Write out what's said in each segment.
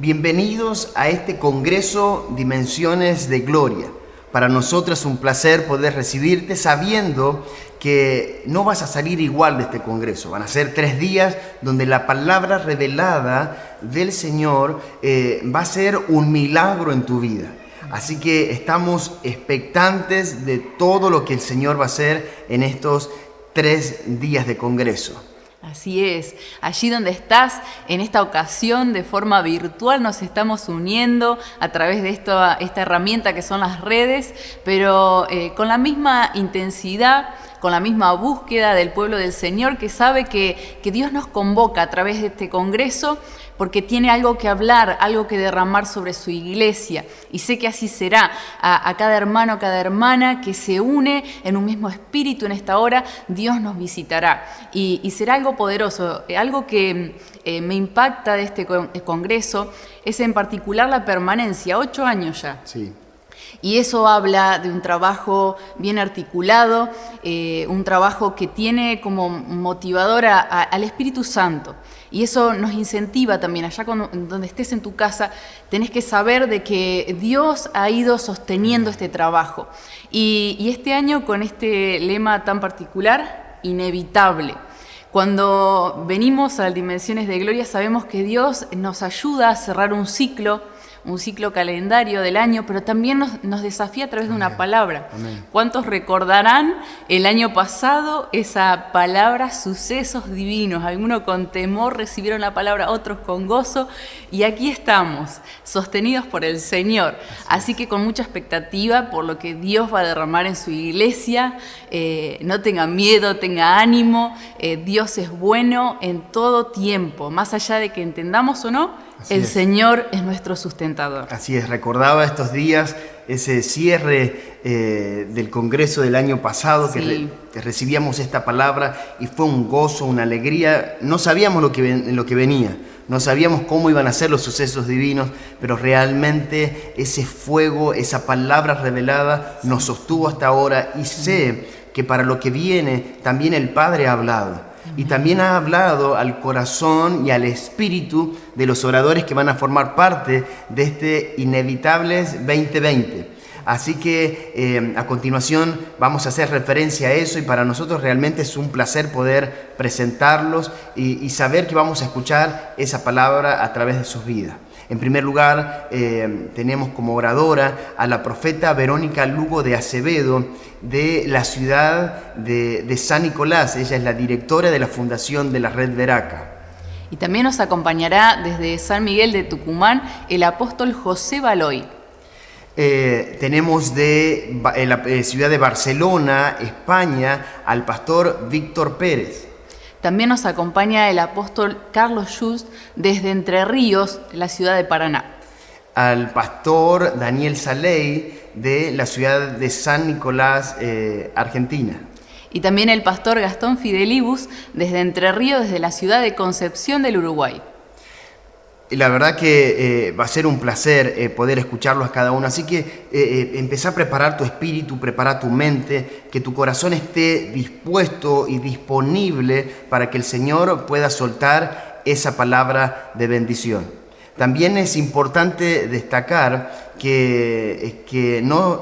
Bienvenidos a este Congreso Dimensiones de Gloria. Para nosotros es un placer poder recibirte sabiendo que no vas a salir igual de este Congreso. Van a ser 3 días donde la palabra revelada del Señor va a ser un milagro en tu vida. Así que estamos expectantes de todo lo que el Señor va a hacer en estos 3 días de Congreso. Así es, allí donde estás, en esta ocasión de forma virtual nos estamos uniendo a través de esta herramienta que son las redes, pero con la misma intensidad, con la misma búsqueda del pueblo del Señor que sabe que Dios nos convoca a través de este congreso porque tiene algo que hablar, algo que derramar sobre su iglesia. Y sé que así será. A cada hermano, cada hermana que se une en un mismo espíritu en esta hora, Dios nos visitará. Y será algo poderoso. Algo que me impacta de este congreso es en particular la permanencia, 8 años ya. Sí. Y eso habla de un trabajo bien articulado, un trabajo que tiene como motivador al Espíritu Santo. Y eso nos incentiva también, allá donde estés en tu casa, tenés que saber de que Dios ha ido sosteniendo este trabajo. Y este año con este lema tan particular, inevitable. Cuando venimos a Dimensiones de Gloria sabemos que Dios nos ayuda a cerrar un ciclo calendario del año, pero también nos desafía a través de una palabra. Amén. ¿Cuántos recordarán el año pasado esa palabra, sucesos divinos? Algunos con temor recibieron la palabra, otros con gozo, y aquí estamos, sostenidos por el Señor. Así que con mucha expectativa por lo que Dios va a derramar en su iglesia. No tenga miedo, tenga ánimo. Dios es bueno en todo tiempo, más allá de que entendamos o no. El Señor es nuestro sustentador. Así es, recordaba estos días ese cierre del Congreso del año pasado, que recibíamos esta palabra y fue un gozo, una alegría. No sabíamos lo que venía, no sabíamos cómo iban a ser los sucesos divinos, pero realmente ese fuego, esa palabra revelada nos sostuvo hasta ahora y sé que para lo que viene también el Padre ha hablado. Y también ha hablado al corazón y al espíritu de los oradores que van a formar parte de este Inevitables 2020. Así que a continuación vamos a hacer referencia a eso y para nosotros realmente es un placer poder presentarlos y saber que vamos a escuchar esa palabra a través de sus vidas. En primer lugar, tenemos como oradora a la profeta Verónica Lugo de Acevedo, de la ciudad de San Nicolás. Ella es la directora de la Fundación de la Red Veraca. Y también nos acompañará desde San Miguel de Tucumán el apóstol José Baloy. Tenemos de la ciudad de Barcelona, España, al pastor Víctor Pérez. También nos acompaña el apóstol Carlos Just desde Entre Ríos, la ciudad de Paraná. Al pastor Daniel Saley de la ciudad de San Nicolás, Argentina. Y también el pastor Gastón Fidelibus desde Entre Ríos, desde la ciudad de Concepción del Uruguay. La verdad que va a ser un placer poder escucharlos a cada uno. Así que empezá a preparar tu espíritu, prepara tu mente, que tu corazón esté dispuesto y disponible para que el Señor pueda soltar esa palabra de bendición. También es importante destacar que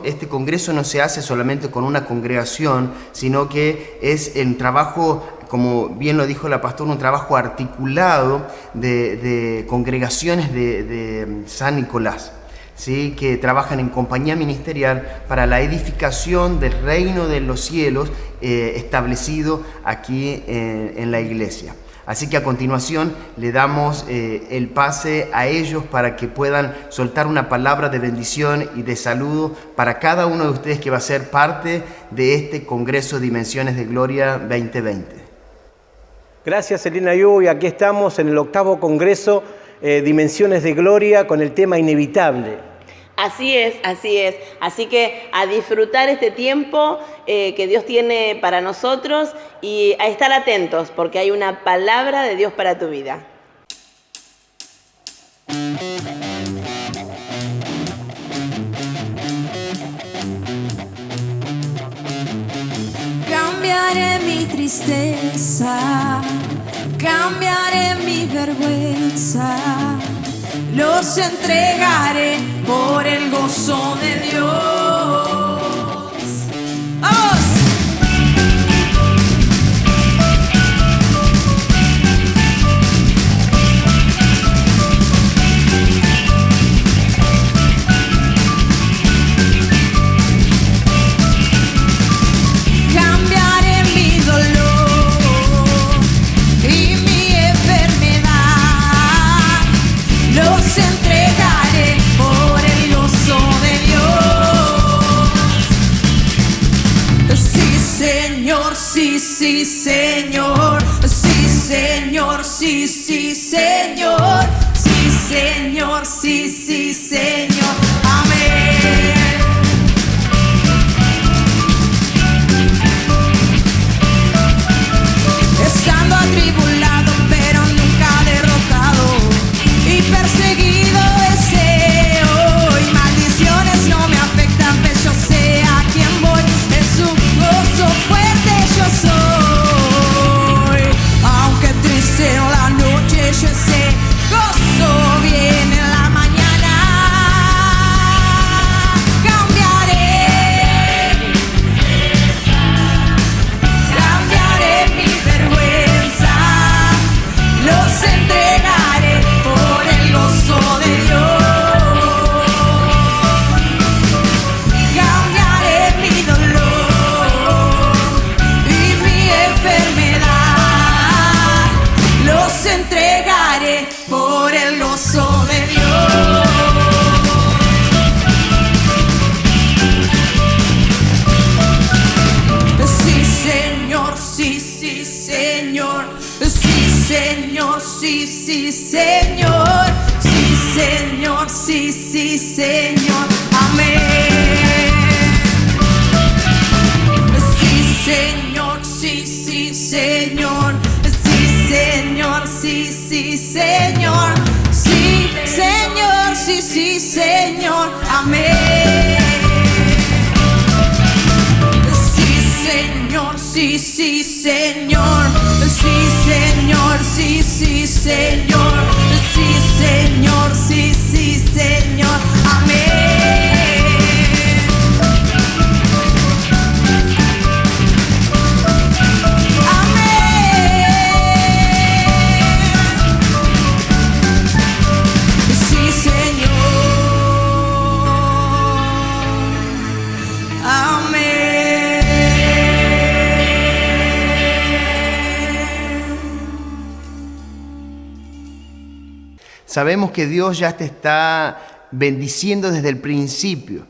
este congreso no se hace solamente con una congregación, sino que es el trabajo, como bien lo dijo la pastora, un trabajo articulado de congregaciones de San Nicolás, ¿sí? Que trabajan en compañía ministerial para la edificación del reino de los cielos establecido aquí en la iglesia. Así que a continuación le damos el pase a ellos para que puedan soltar una palabra de bendición y de saludo para cada uno de ustedes que va a ser parte de este Congreso Dimensiones de Gloria 2020. Gracias, Elena Yu, y aquí estamos en el 8º Congreso Dimensiones de Gloria con el tema Inevitable. Así es, así es. Así que a disfrutar este tiempo que Dios tiene para nosotros y a estar atentos porque hay una palabra de Dios para tu vida. Cambiaré mi tristeza, cambiaré mi vergüenza. los entregaré por el gozo de Dios. ¡Vamos! Cambiaré mi dolor y mi enfermedad, los entregaré por el gozo de Dios. Sí, Señor, sí, sí, Señor, sí, Señor, sí, sí, Señor, sí, Señor, sí, sí, Señor, amén. Estando atribulado, pero nunca derrotado, y perseguido deseo, y maldiciones no me afectan, pues yo sé a quién voy, es un gozo fuerte yo soy. Aunque triste en la noche, yo sé, gozo viene en la mañana. Cambiaré mi vergüenza, los entregaré por el gozo de Dios. Cambiaré mi dolor y mi enfermedad, los entregaré por el gozo de Dios. Sí, Señor, sí, sí, Señor, sí, Señor, sí, sí, Señor, sí, Señor, sí, sí, Señor, amén. Sí, Señor, sí, sí, Señor, sí, Señor, sí, sí, Señor, sí, Señor, sí, sí, Señor, amén. Sí, Señor, sí, sí, Señor, sí, Señor, sí, sí, Señor, sí, Señor, sí, sí, Señor, amén. Sí, Señor, Sabemos que Dios ya te está bendiciendo desde el principio.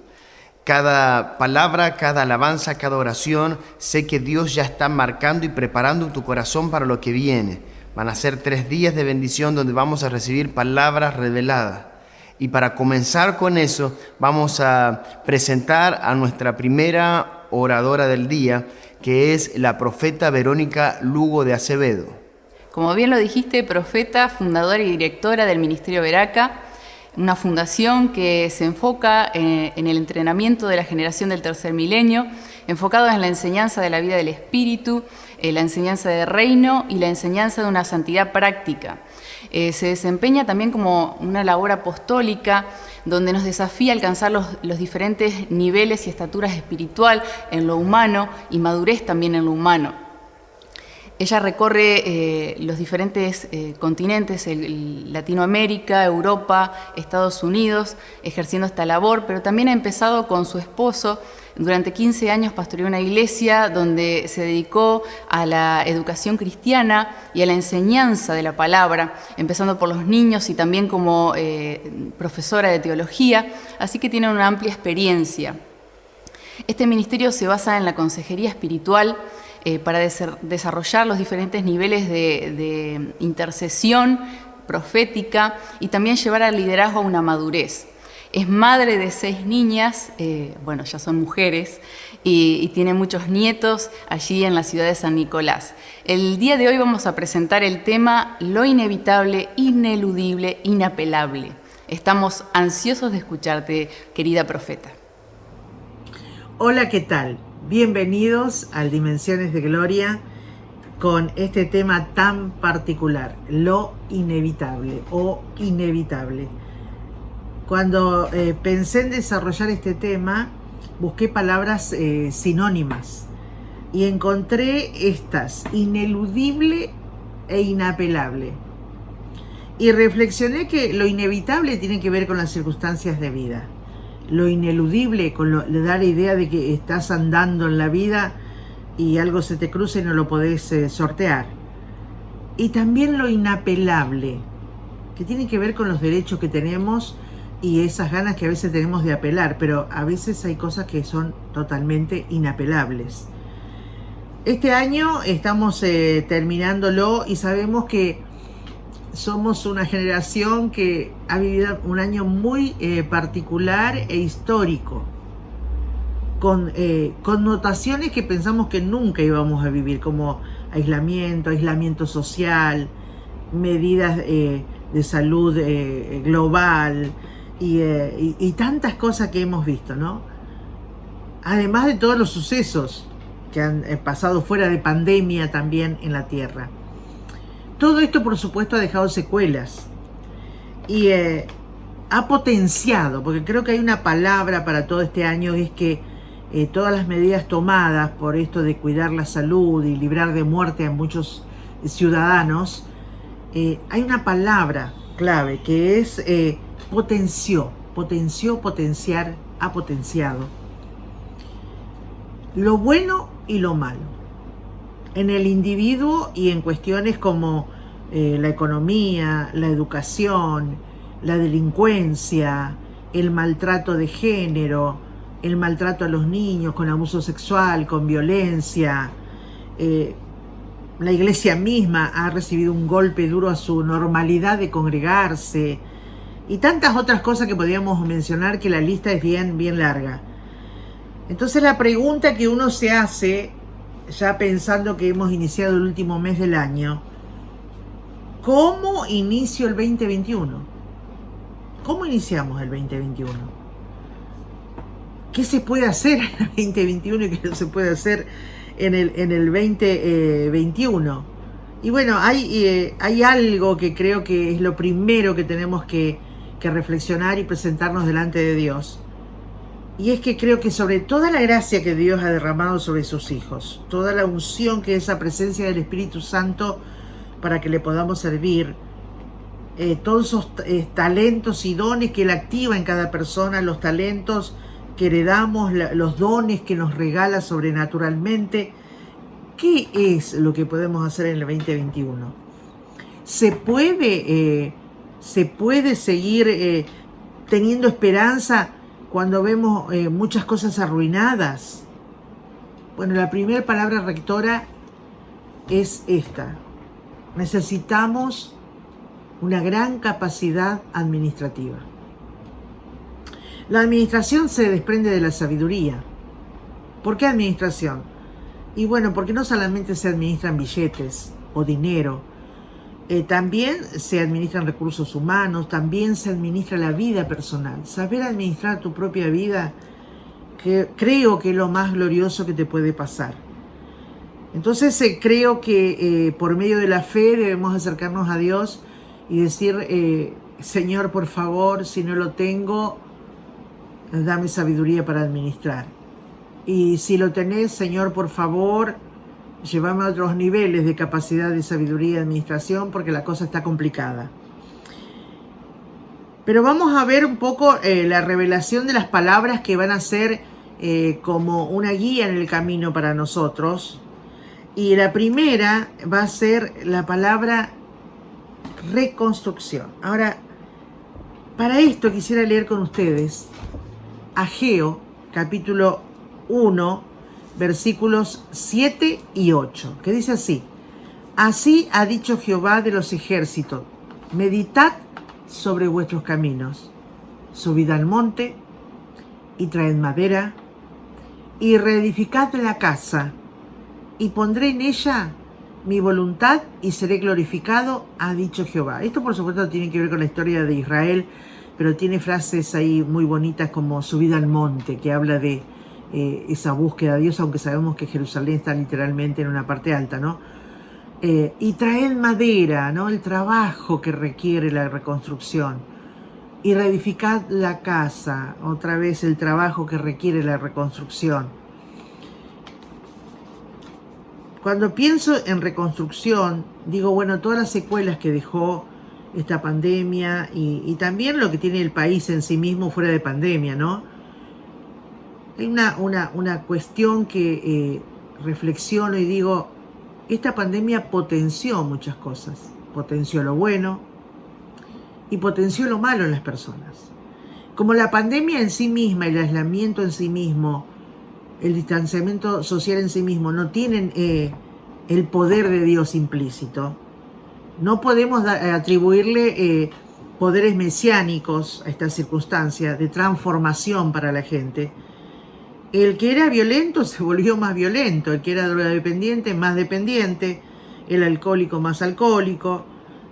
Cada palabra, cada alabanza, cada oración, sé que Dios ya está marcando y preparando tu corazón para lo que viene. Van a ser 3 días de bendición donde vamos a recibir palabras reveladas. Y para comenzar con eso, vamos a presentar a nuestra primera oradora del día, que es la profeta Verónica Lugo de Acevedo. Como bien lo dijiste, profeta, fundadora y directora del Ministerio Veraca, una fundación que se enfoca en el entrenamiento de la generación del tercer milenio, enfocado en la enseñanza de la vida del Espíritu, la enseñanza del reino y la enseñanza de una santidad práctica. Se desempeña también como una labor apostólica donde nos desafía a alcanzar los diferentes niveles y estaturas espiritual en lo humano y madurez también en lo humano. Ella recorre los diferentes continentes, Latinoamérica, Europa, Estados Unidos, ejerciendo esta labor, pero también ha empezado con su esposo. Durante 15 años pastoreó una iglesia donde se dedicó a la educación cristiana y a la enseñanza de la palabra, empezando por los niños y también como profesora de teología, así que tiene una amplia experiencia. Este ministerio se basa en la consejería espiritual, para desarrollar los diferentes niveles de intercesión profética y también llevar al liderazgo a una madurez. Es madre de 6 niñas, ya son mujeres, y tiene muchos nietos allí en la ciudad de San Nicolás. El día de hoy vamos a presentar el tema Lo inevitable, ineludible, inapelable. Estamos ansiosos de escucharte, querida profeta. Hola, ¿qué tal? Bienvenidos al Dimensiones de Gloria con este tema tan particular, lo inevitable o inevitable. Cuando pensé en desarrollar este tema, busqué palabras sinónimas y encontré estas: ineludible e inapelable. Y reflexioné que lo inevitable tiene que ver con las circunstancias de vida. Lo ineludible le da la idea de que estás andando en la vida y algo se te cruza y no lo podés sortear. Y también lo inapelable, que tiene que ver con los derechos que tenemos y esas ganas que a veces tenemos de apelar, pero a veces hay cosas que son totalmente inapelables. Este año estamos terminándolo y sabemos que somos una generación que ha vivido un año muy particular e histórico, con connotaciones que pensamos que nunca íbamos a vivir, como aislamiento social, medidas de salud global y tantas cosas que hemos visto, ¿no? Además de todos los sucesos que han pasado fuera de pandemia también en la Tierra. Todo esto, por supuesto, ha dejado secuelas y ha potenciado, porque creo que hay una palabra para todo este año, es que todas las medidas tomadas por esto de cuidar la salud y librar de muerte a muchos ciudadanos, hay una palabra clave que es potenciar, ha potenciado lo bueno y lo malo en el individuo y en cuestiones como la economía, la educación, la delincuencia, el maltrato de género, el maltrato a los niños con abuso sexual, con violencia. La iglesia misma ha recibido un golpe duro a su normalidad de congregarse y tantas otras cosas que podríamos mencionar, que la lista es bien larga. Entonces la pregunta que uno se hace, ya pensando que hemos iniciado el último mes del año: ¿cómo inicio el 2021? ¿Cómo iniciamos el 2021? ¿Qué se puede hacer en el 2021 y qué no se puede hacer en el 2021? Y bueno, hay algo que creo que es lo primero que tenemos que reflexionar y presentarnos delante de Dios. Y es que creo que sobre toda la gracia que Dios ha derramado sobre sus hijos, toda la unción que es esa presencia del Espíritu Santo para que le podamos servir, todos esos talentos y dones que Él activa en cada persona, los talentos que heredamos, los dones que nos regala sobrenaturalmente. ¿Qué es lo que podemos hacer en el 2021? ¿Se puede seguir teniendo esperanza cuando vemos muchas cosas arruinadas? Bueno, la primera palabra rectora es esta: necesitamos una gran capacidad administrativa. La administración se desprende de la sabiduría. ¿Por qué administración? Y bueno, porque no solamente se administran billetes o dinero, también se administran recursos humanos, también se administra la vida personal. Saber administrar tu propia vida, que creo que es lo más glorioso que te puede pasar. Entonces creo que por medio de la fe debemos acercarnos a Dios y decir: Señor, por favor, si no lo tengo, dame sabiduría para administrar. Y si lo tenés, Señor, por favor, llévame a otros niveles de capacidad de sabiduría y administración, porque la cosa está complicada. Pero vamos a ver un poco la revelación de las palabras que van a ser como una guía en el camino para nosotros. Y la primera va a ser la palabra reconstrucción. Ahora, para esto quisiera leer con ustedes Ageo, capítulo 1, versículos 7 y 8, que dice así: así ha dicho Jehová de los ejércitos, meditad sobre vuestros caminos, subid al monte y traed madera y reedificad la casa, y pondré en ella mi voluntad y seré glorificado, ha dicho Jehová. Esto por supuesto tiene que ver con la historia de Israel, pero tiene frases ahí muy bonitas como subida al monte, que habla de esa búsqueda de Dios, aunque sabemos que Jerusalén está literalmente en una parte alta, ¿no? Y traer madera, ¿no? El trabajo que requiere la reconstrucción. y reedificad la casa, otra vez el trabajo que requiere la reconstrucción. Cuando pienso en reconstrucción, digo, bueno, todas las secuelas que dejó esta pandemia y también lo que tiene el país en sí mismo fuera de pandemia, ¿no? Hay una cuestión que reflexiono y digo, esta pandemia potenció muchas cosas. Potenció lo bueno y potenció lo malo en las personas. Como la pandemia en sí misma, el aislamiento en sí mismo, el distanciamiento social en sí mismo no tienen el poder de Dios implícito, no podemos atribuirle poderes mesiánicos a esta circunstancia de transformación para la gente. El que era violento se volvió más violento, el que era drogodependiente más dependiente, el alcohólico más alcohólico,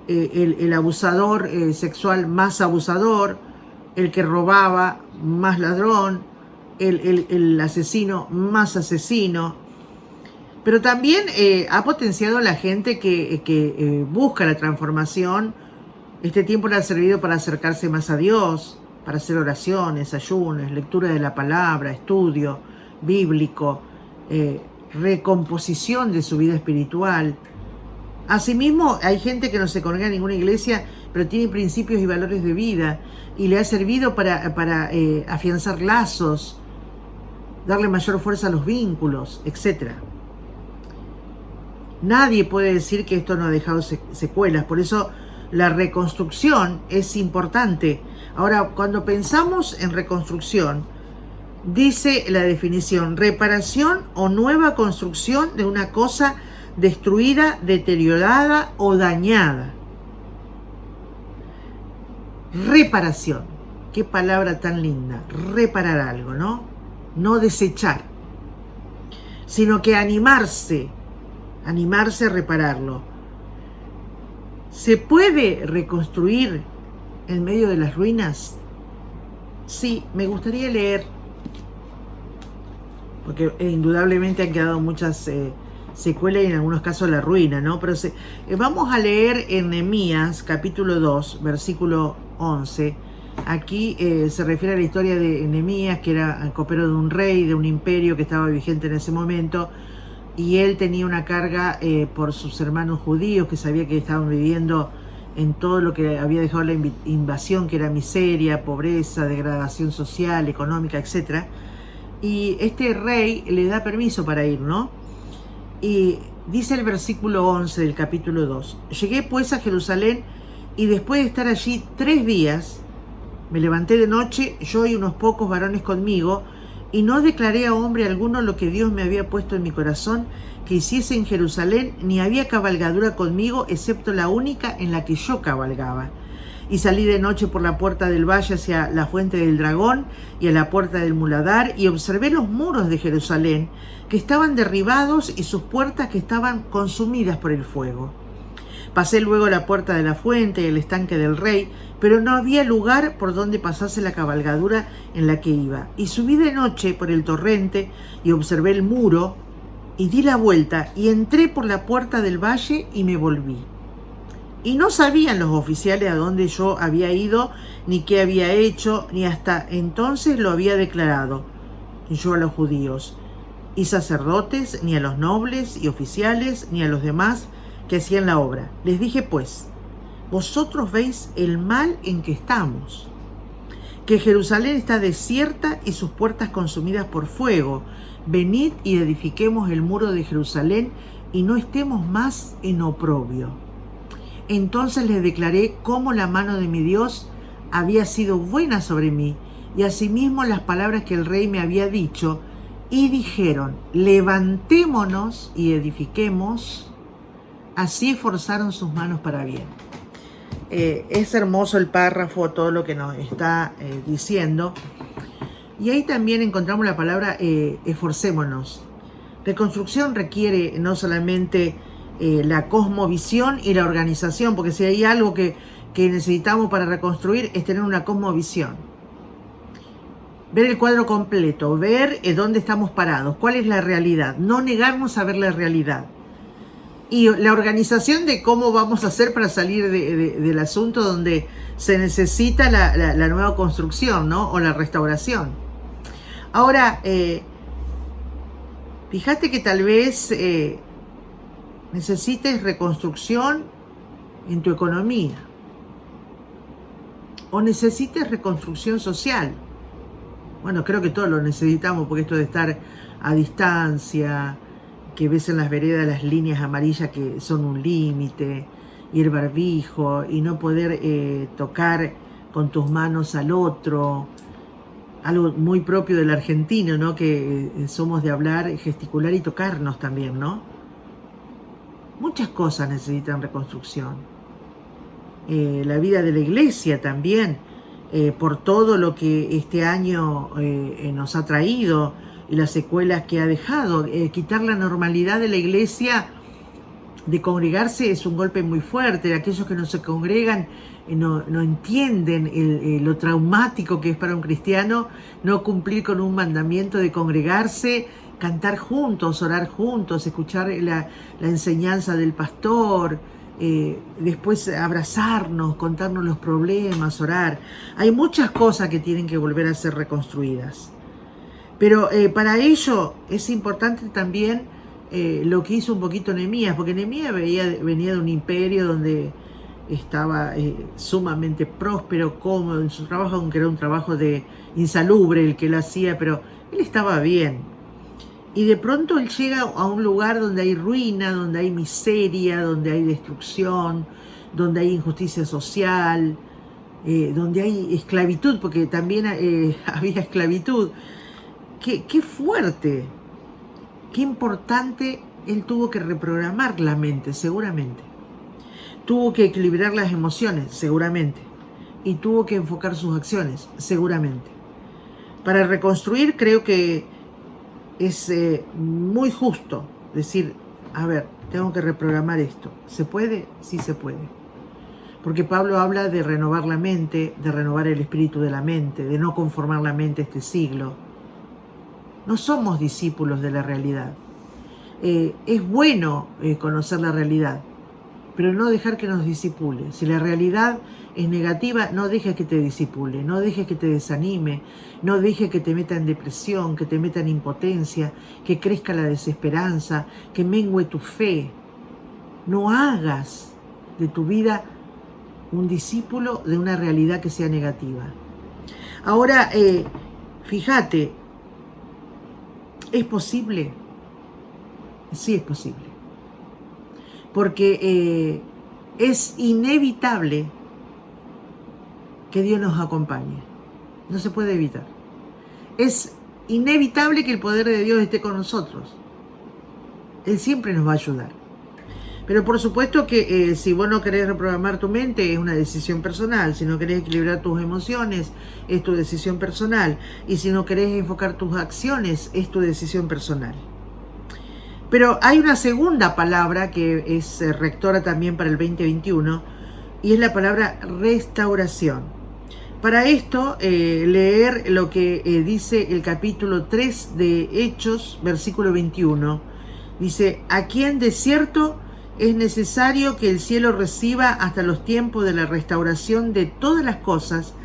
el abusador sexual más abusador, el que robaba más ladrón, el asesino más asesino. Pero también ha potenciado a la gente que busca la transformación. Este tiempo le ha servido para acercarse más a Dios, para hacer oraciones, ayunos, lectura de la palabra, estudio bíblico, recomposición de su vida espiritual. Asimismo, hay gente que no se congrega en ninguna iglesia, pero tiene principios y valores de vida y le ha servido para afianzar lazos, darle mayor fuerza a los vínculos, etc. Nadie puede decir que esto no ha dejado secuelas, por eso la reconstrucción es importante. Ahora, cuando pensamos en reconstrucción, dice la definición, reparación o nueva construcción de una cosa destruida, deteriorada o dañada. Reparación, qué palabra tan linda, reparar algo, ¿no? No desechar, sino que animarse a repararlo. ¿Se puede reconstruir en medio de las ruinas? Sí, me gustaría leer, porque indudablemente han quedado muchas secuelas y en algunos casos la ruina, ¿no? Pero vamos a leer en Nehemías capítulo 2, versículo 11. Aquí se refiere a la historia de Nehemías, que era copero de un rey, de un imperio que estaba vigente en ese momento, y él tenía una carga por sus hermanos judíos, que sabía que estaban viviendo en todo lo que había dejado la invasión, que era miseria, pobreza, degradación social, económica, etc. Y este rey le da permiso para ir, ¿no? Y dice el versículo 11 del capítulo 2, llegué pues a Jerusalén y después de estar allí 3 días, me levanté de noche, yo y unos pocos varones conmigo, y no declaré a hombre alguno lo que Dios me había puesto en mi corazón que hiciese en Jerusalén, ni había cabalgadura conmigo, excepto la única en la que yo cabalgaba. Y salí de noche por la puerta del valle hacia la fuente del dragón y a la puerta del muladar, y observé los muros de Jerusalén, que estaban derribados, y sus puertas que estaban consumidas por el fuego. Pasé luego la puerta de la fuente y el estanque del rey, pero no había lugar por donde pasase la cabalgadura en la que iba. Y subí de noche por el torrente y observé el muro, y di la vuelta y entré por la puerta del valle y me volví. Y no sabían los oficiales a dónde yo había ido, ni qué había hecho, ni hasta entonces lo había declarado yo a los judíos y sacerdotes, ni a los nobles y oficiales, ni a los demás que hacían la obra. Les dije pues, vosotros veis el mal en que estamos, que Jerusalén está desierta y sus puertas consumidas por fuego. Venid y edifiquemos el muro de Jerusalén y no estemos más en oprobio. Entonces les declaré cómo la mano de mi Dios había sido buena sobre mí, y asimismo las palabras que el rey me había dicho, y dijeron, levantémonos y edifiquemos. Así esforzaron sus manos para bien. Es hermoso el párrafo, todo lo que nos está diciendo. Y ahí también encontramos la palabra esforcémonos. Reconstrucción requiere no solamente la cosmovisión y la organización, porque si hay algo que necesitamos para reconstruir es tener una cosmovisión. Ver el cuadro completo, ver dónde estamos parados, cuál es la realidad, no negarnos a ver la realidad. y la organización de cómo vamos a hacer para salir del asunto donde se necesita la nueva construcción, ¿no? O la restauración. Ahora, fíjate que tal vez necesites reconstrucción en tu economía, o necesites reconstrucción social. Bueno, creo que todos lo necesitamos, porque esto de estar a distancia, que ves en las veredas las líneas amarillas que son un límite, y el barbijo, y no poder tocar con tus manos al otro, algo muy propio del argentino, ¿no? Que somos de hablar, gesticular y tocarnos también, ¿no? Muchas cosas necesitan reconstrucción. La vida de la iglesia también, por todo lo que este año nos ha traído y las secuelas que ha dejado. Quitar la normalidad de la iglesia de congregarse es un golpe muy fuerte. Aquellos que no se congregan no entienden lo traumático que es para un cristiano no cumplir con un mandamiento de congregarse, cantar juntos, orar juntos, escuchar la enseñanza del pastor, después abrazarnos, contarnos los problemas, orar. Hay muchas cosas que tienen que volver a ser reconstruidas. Pero para ello es importante también lo que hizo un poquito Nehemías, porque Nehemías venía de un imperio donde estaba sumamente próspero, cómodo en su trabajo, aunque era un trabajo insalubre el que él hacía, pero él estaba bien. Y de pronto él llega a un lugar donde hay ruina, donde hay miseria, donde hay destrucción, donde hay injusticia social, donde hay esclavitud, porque también había esclavitud. Qué fuerte, qué importante. Él tuvo que reprogramar la mente, seguramente. Tuvo que equilibrar las emociones, seguramente. Y tuvo que enfocar sus acciones, seguramente. Para reconstruir, creo que es muy justo decir, a ver, tengo que reprogramar esto. ¿Se puede? Sí se puede. Porque Pablo habla de renovar la mente, de renovar el espíritu de la mente, de no conformar la mente a este siglo. No somos discípulos de la realidad. Es bueno conocer la realidad, pero no dejar que nos disipule. Si la realidad es negativa, no dejes que te disipule, no dejes que te desanime, no dejes que te meta en depresión, que te meta en impotencia, que crezca la desesperanza, que mengue tu fe. No hagas de tu vida un discípulo de una realidad que sea negativa. Ahora, fíjate, ¿es posible? Sí es posible. Porque es inevitable que Dios nos acompañe. No se puede evitar. Es inevitable que el poder de Dios esté con nosotros. Él siempre nos va a ayudar. Pero por supuesto que si vos no querés reprogramar tu mente, es una decisión personal. Si no querés equilibrar tus emociones, es tu decisión personal. Y si no querés enfocar tus acciones, es tu decisión personal. Pero hay una segunda palabra que es rectora también para el 2021, y es la palabra restauración. Para esto, leer lo que dice el capítulo 3 de Hechos, versículo 21. Dice, a quien de cierto es necesario que el cielo reciba hasta los tiempos de la restauración de todas las cosas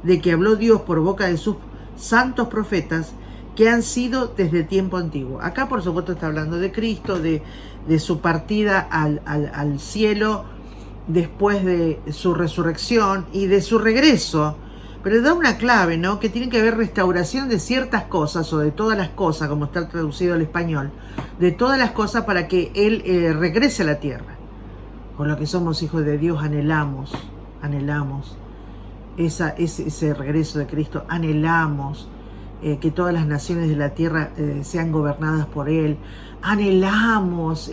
de que habló Dios por boca de sus santos profetas, que han sido desde tiempo antiguo. Acá, por supuesto, está hablando de Cristo, de su partida al cielo después de su resurrección y de su regreso. Pero da una clave, ¿no? Que tiene que haber restauración de ciertas cosas, o de todas las cosas, como está traducido al español, de todas las cosas para que Él regrese a la tierra. Con lo que somos hijos de Dios, anhelamos ese regreso de Cristo, anhelamos que todas las naciones de la tierra sean gobernadas por Él, anhelamos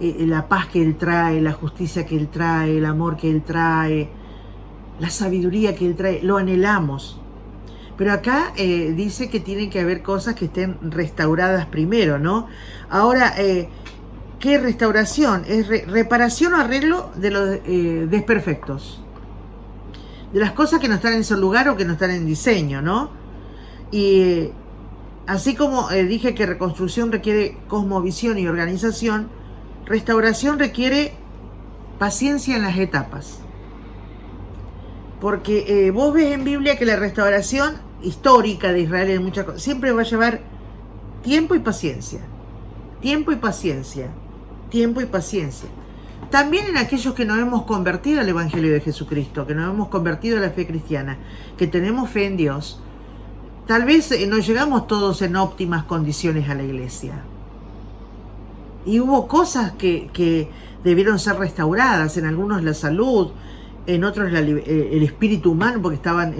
la paz que Él trae, la justicia que Él trae, el amor que Él trae, la sabiduría que Él trae, lo anhelamos. Pero acá dice que tiene que haber cosas que estén restauradas primero, ¿no? Ahora, ¿qué restauración? Es reparación o arreglo de los desperfectos, de las cosas que no están en su lugar o que no están en diseño, ¿no? Y así como dije que reconstrucción requiere cosmovisión y organización, restauración requiere paciencia en las etapas. Porque vos ves en Biblia que la restauración histórica de Israel en muchas cosas siempre va a llevar tiempo y paciencia. Tiempo y paciencia. Tiempo y paciencia. También en aquellos que nos hemos convertido al Evangelio de Jesucristo, que nos hemos convertido a la fe cristiana, que tenemos fe en Dios, tal vez no llegamos todos en óptimas condiciones a la iglesia. Y hubo cosas que debieron ser restauradas, en algunos la salud, en otros el espíritu humano, porque estaban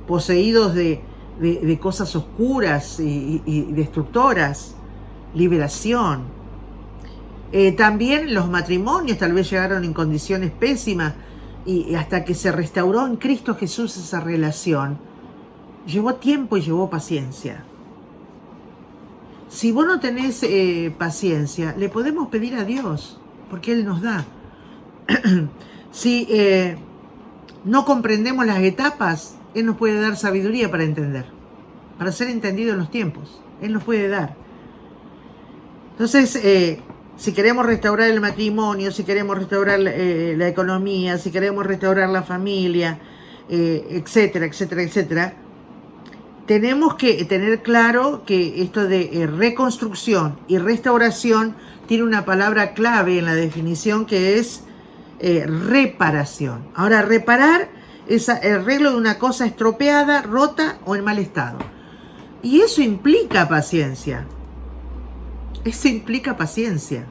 poseídos de cosas oscuras y destructoras, liberación. También los matrimonios tal vez llegaron en condiciones pésimas y hasta que se restauró en Cristo Jesús esa relación, llevó tiempo y llevó paciencia. Si vos no tenés paciencia, le podemos pedir a Dios, porque Él nos da. Si no comprendemos las etapas, Él nos puede dar sabiduría para entender, para ser entendido en los tiempos. Él nos puede dar. Entonces, si queremos restaurar el matrimonio, si queremos restaurar la economía, si queremos restaurar la familia, etcétera, etcétera, etcétera, tenemos que tener claro que esto de reconstrucción y restauración tiene una palabra clave en la definición que es reparación. Ahora, reparar es el arreglo de una cosa estropeada, rota o en mal estado. Y eso implica paciencia. Eso implica paciencia.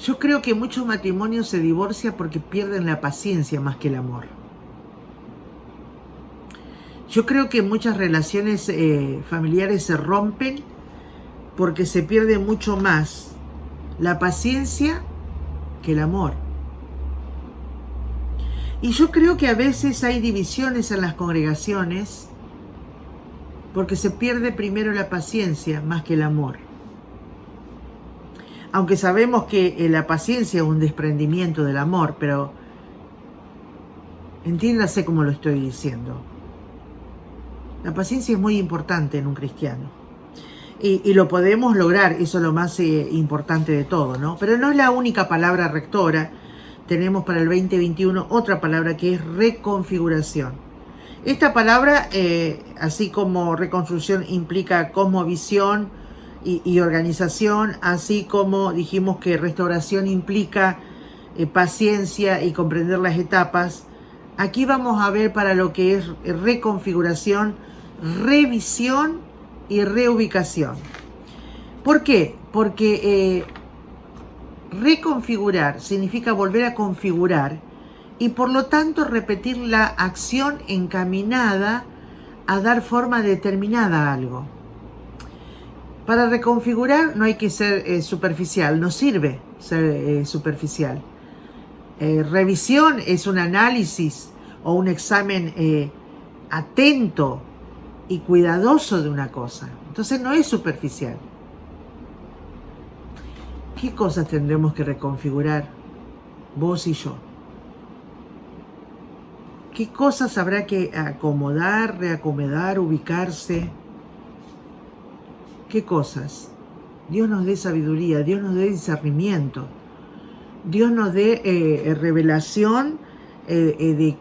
Yo creo que muchos matrimonios se divorcian porque pierden la paciencia más que el amor. Yo creo que muchas relaciones familiares se rompen porque se pierde mucho más la paciencia que el amor. Y yo creo que a veces hay divisiones en las congregaciones porque se pierde primero la paciencia más que el amor. Aunque sabemos que la paciencia es un desprendimiento del amor, pero entiéndase cómo lo estoy diciendo. La paciencia es muy importante en un cristiano. Y lo podemos lograr, eso es lo más importante de todo, ¿no? Pero no es la única palabra rectora. Tenemos para el 2021 otra palabra que es reconfiguración. Esta palabra, así como reconstrucción implica cosmovisión y organización, así como dijimos que restauración implica paciencia y comprender las etapas, aquí vamos a ver para lo que es reconfiguración, revisión y reubicación. ¿Por qué? Porque reconfigurar significa volver a configurar y por lo tanto repetir la acción encaminada a dar forma determinada a algo. Para reconfigurar no hay que ser superficial, no sirve ser superficial. Revisión es un análisis o un examen atento y cuidadoso de una cosa. Entonces no es superficial. ¿Qué cosas tendremos que reconfigurar vos y yo? ¿Qué cosas habrá que acomodar, reacomodar, ubicarse? ¿Qué cosas? Dios nos dé sabiduría, Dios nos dé discernimiento, Dios nos dé revelación de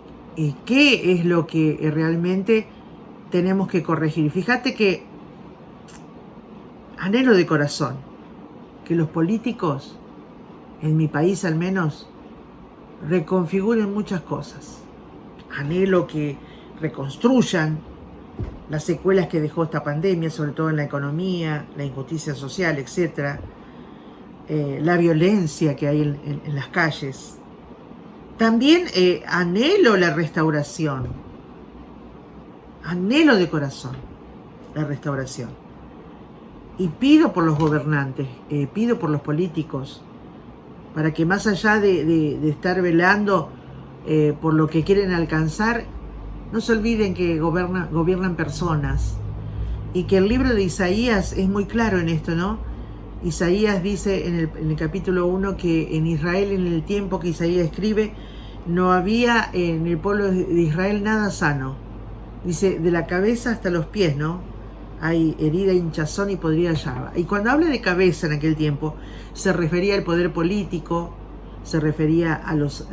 qué es lo que realmente tenemos que corregir. Fíjate que anhelo de corazón que los políticos, en mi país al menos, reconfiguren muchas cosas. Anhelo que reconstruyan las secuelas que dejó esta pandemia, sobre todo en la economía, la injusticia social, etc. La violencia que hay en las calles. También anhelo la restauración. Anhelo de corazón la restauración. Y pido por los gobernantes, pido por los políticos, para que más allá de estar velando por lo que quieren alcanzar, no se olviden que gobiernan personas y que el libro de Isaías es muy claro en esto, ¿no? Isaías dice en el capítulo 1 que en Israel, en el tiempo que Isaías escribe, no había en el pueblo de Israel nada sano. Dice, de la cabeza hasta los pies, ¿no? hay herida, hinchazón y podrida llaga. Y cuando habla de cabeza en aquel tiempo, se refería al poder político, se refería a los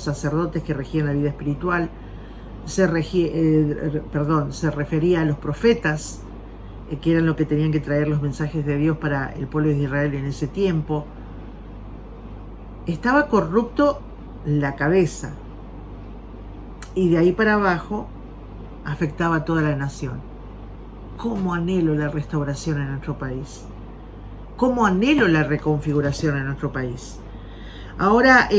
sacerdotes que regían la vida espiritual, se refería a los profetas, que eran los que tenían que traer los mensajes de Dios para el pueblo de Israel en ese tiempo. Estaba corrupto la cabeza, y de ahí para abajo afectaba a toda la nación. ¿Cómo anhelo la restauración en nuestro país? ¿Cómo anhelo la reconfiguración en nuestro país? Ahora,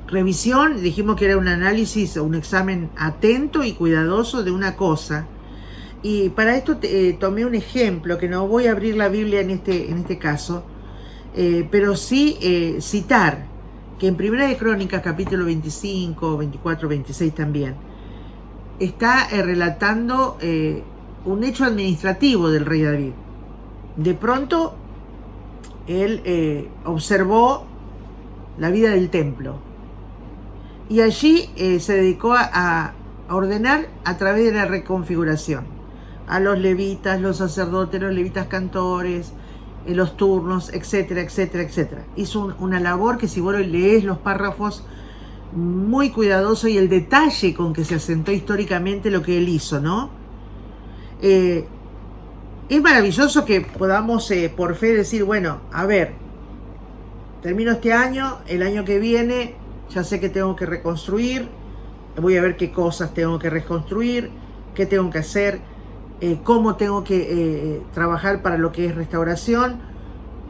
revisión, dijimos que era un análisis, un examen atento y cuidadoso de una cosa. Y para esto tomé un ejemplo, que no voy a abrir la Biblia en este caso, pero sí citar que en Primera de Crónicas, capítulo 25, 24, 26 también, está relatando un hecho administrativo del rey David. De pronto, él observó la vida del templo y allí se dedicó a ordenar a través de la reconfiguración a los levitas, los sacerdotes, los levitas cantores, los turnos, etcétera, etcétera, etcétera. Hizo una labor que, si vos lees los párrafos, muy cuidadoso, y el detalle con que se asentó históricamente lo que él hizo, ¿no? Es maravilloso que podamos por fe decir, bueno, a ver, termino este año, el año que viene ya sé que tengo que reconstruir, voy a ver qué cosas tengo que reconstruir, qué tengo que hacer, cómo tengo que trabajar para lo que es restauración,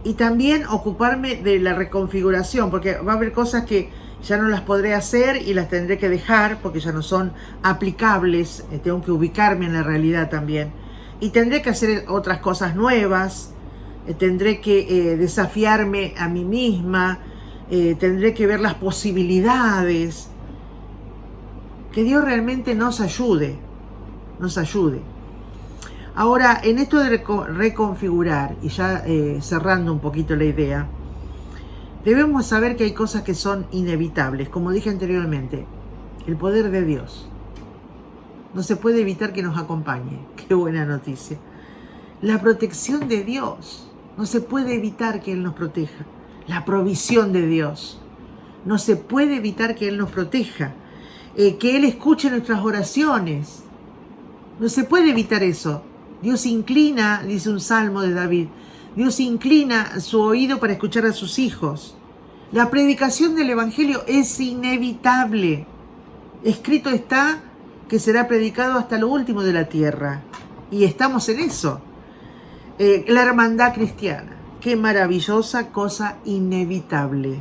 y también ocuparme de la reconfiguración, porque va a haber cosas que ya no las podré hacer y las tendré que dejar porque ya no son aplicables. Tengo que ubicarme en la realidad también, y tendré que hacer otras cosas nuevas, tendré que desafiarme a mí misma, tendré que ver las posibilidades. Que Dios realmente nos ayude. Ahora, en esto de reconfigurar, y ya cerrando un poquito la idea, debemos saber que hay cosas que son inevitables. Como dije anteriormente, el poder de Dios no se puede evitar que nos acompañe. Qué buena noticia. La protección de Dios, no se puede evitar que Él nos proteja. La provisión de Dios, no se puede evitar que Él nos proteja. Que Él escuche nuestras oraciones, no se puede evitar eso. Dios inclina, dice un salmo de David, Dios inclina su oído para escuchar a sus hijos. La predicación del Evangelio es inevitable. Escrito está que será predicado hasta lo último de la tierra. Y estamos en eso. La hermandad cristiana, qué maravillosa cosa, inevitable.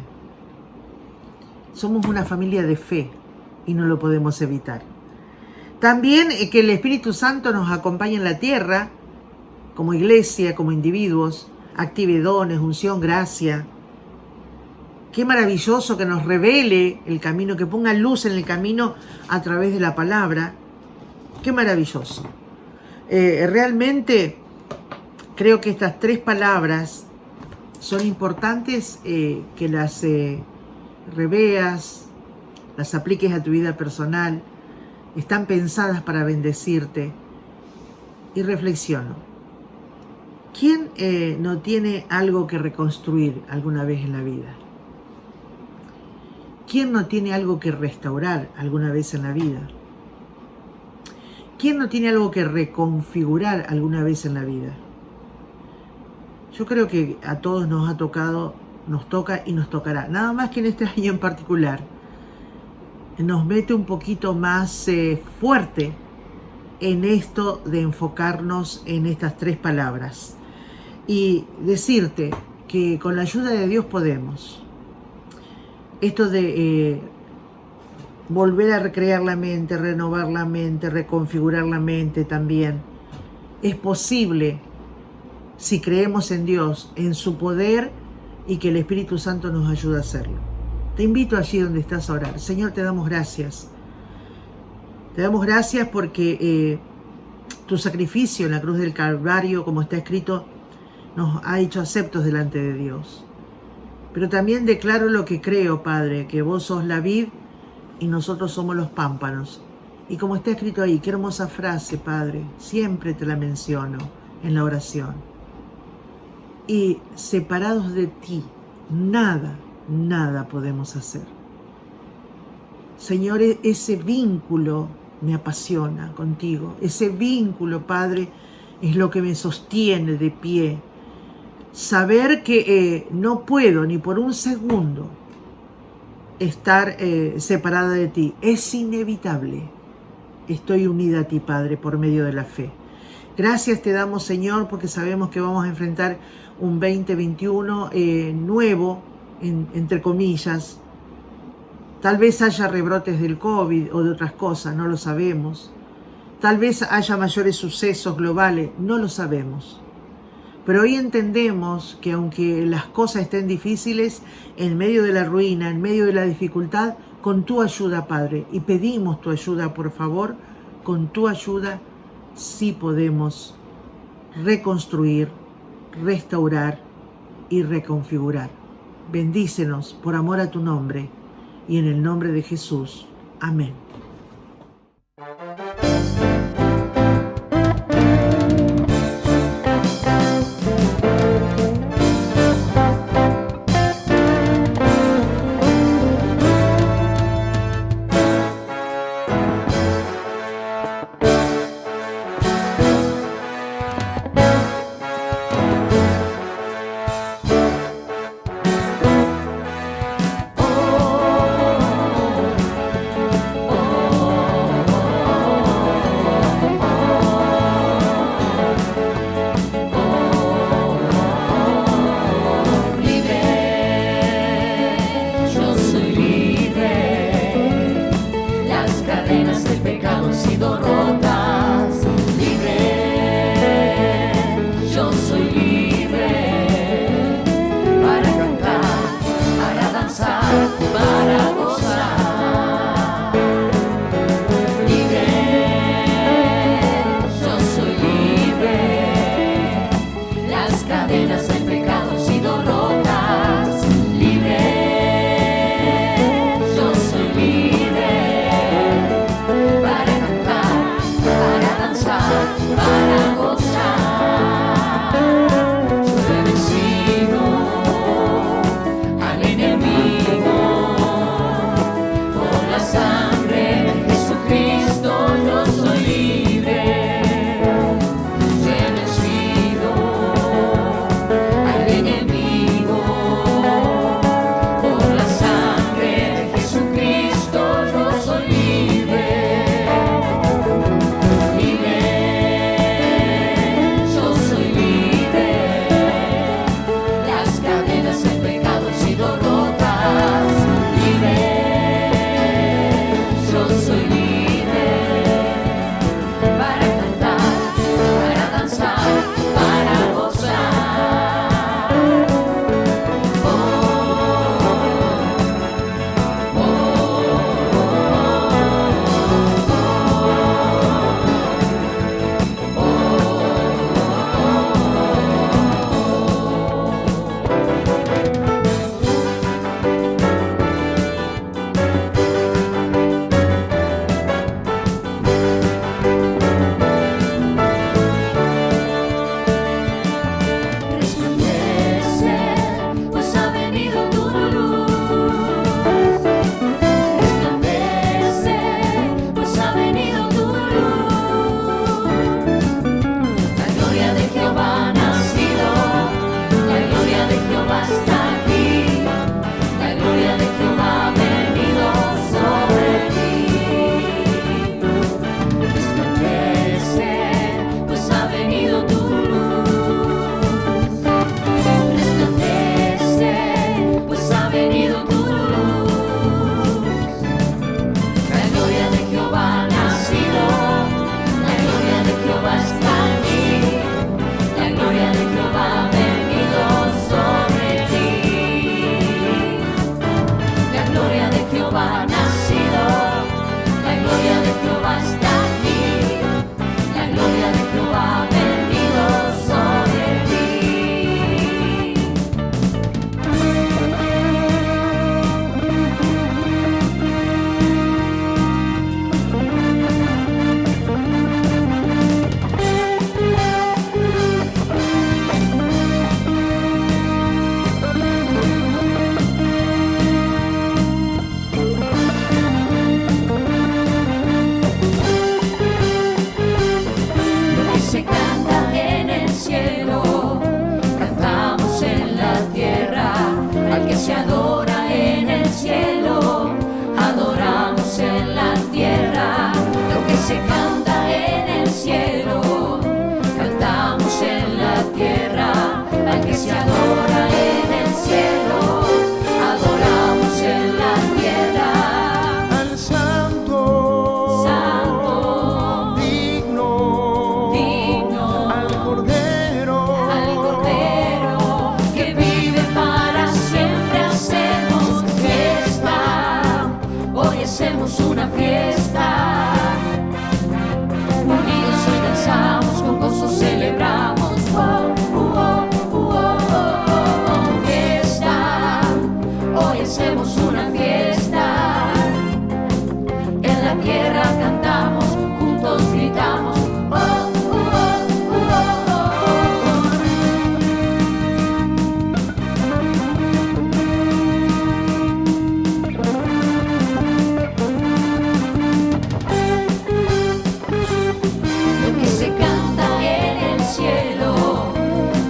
Somos una familia de fe y no lo podemos evitar. También que el Espíritu Santo nos acompañe en la tierra, como iglesia, como individuos, active dones, unción, gracia. Qué maravilloso que nos revele el camino, que ponga luz en el camino a través de la palabra. Qué maravilloso. Realmente creo que estas tres palabras son importantes, que las reveas, las apliques a tu vida personal. Están pensadas para bendecirte. Y reflexiono. ¿Quién no tiene algo que reconstruir alguna vez en la vida? ¿Quién no tiene algo que restaurar alguna vez en la vida? ¿Quién no tiene algo que reconfigurar alguna vez en la vida? Yo creo que a todos nos ha tocado, nos toca y nos tocará. Nada más que en este año en particular nos mete un poquito más fuerte en esto de enfocarnos en estas tres palabras y decirte que con la ayuda de Dios podemos. Esto de volver a recrear la mente, renovar la mente, reconfigurar la mente también, es posible si creemos en Dios, en su poder, y que el Espíritu Santo nos ayude a hacerlo. Te invito allí donde estás a orar. Señor, te damos gracias. Te damos gracias porque tu sacrificio en la cruz del Calvario, como está escrito, nos ha hecho aceptos delante de Dios. Pero también declaro lo que creo, Padre, que vos sos la vid y nosotros somos los pámpanos. Y como está escrito ahí, qué hermosa frase, Padre, siempre te la menciono en la oración. Y separados de ti, nada podemos hacer. Señor, ese vínculo me apasiona contigo. Ese vínculo, Padre, es lo que me sostiene de pie. Saber que no puedo ni por un segundo estar separada de ti. Es inevitable. Estoy unida a ti, Padre, por medio de la fe. Gracias te damos, Señor, porque sabemos que vamos a enfrentar un 2021 nuevo, entre comillas. Tal vez haya rebrotes del COVID o de otras cosas, no lo sabemos. Tal vez haya mayores sucesos globales, no lo sabemos. Pero hoy entendemos que aunque las cosas estén difíciles, en medio de la ruina, en medio de la dificultad, con tu ayuda, Padre, y pedimos tu ayuda, por favor, con tu ayuda sí podemos reconstruir, restaurar y reconfigurar. Bendícenos por amor a tu nombre y en el nombre de Jesús. Amén. hacemos una fiesta. Unidos hoy danzamos, con gozo celebramos. Oh, oh, oh, oh, oh, oh, fiesta. Hoy hacemos una fiesta. En la tierra cantamos, juntos gritamos. Oh, oh, oh, oh, oh, oh. Lo que se canta en el cielo,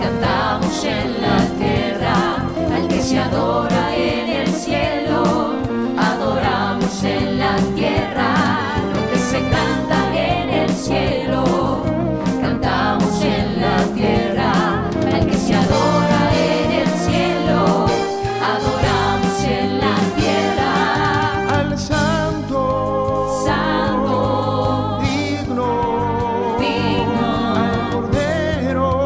cantamos en la tierra. Al que se adora en el cielo, adoramos en la tierra. Lo que se canta en el cielo, cantamos en la tierra. Al que se adora en el cielo, adoramos en la tierra. Al santo, Santo, digno, digno,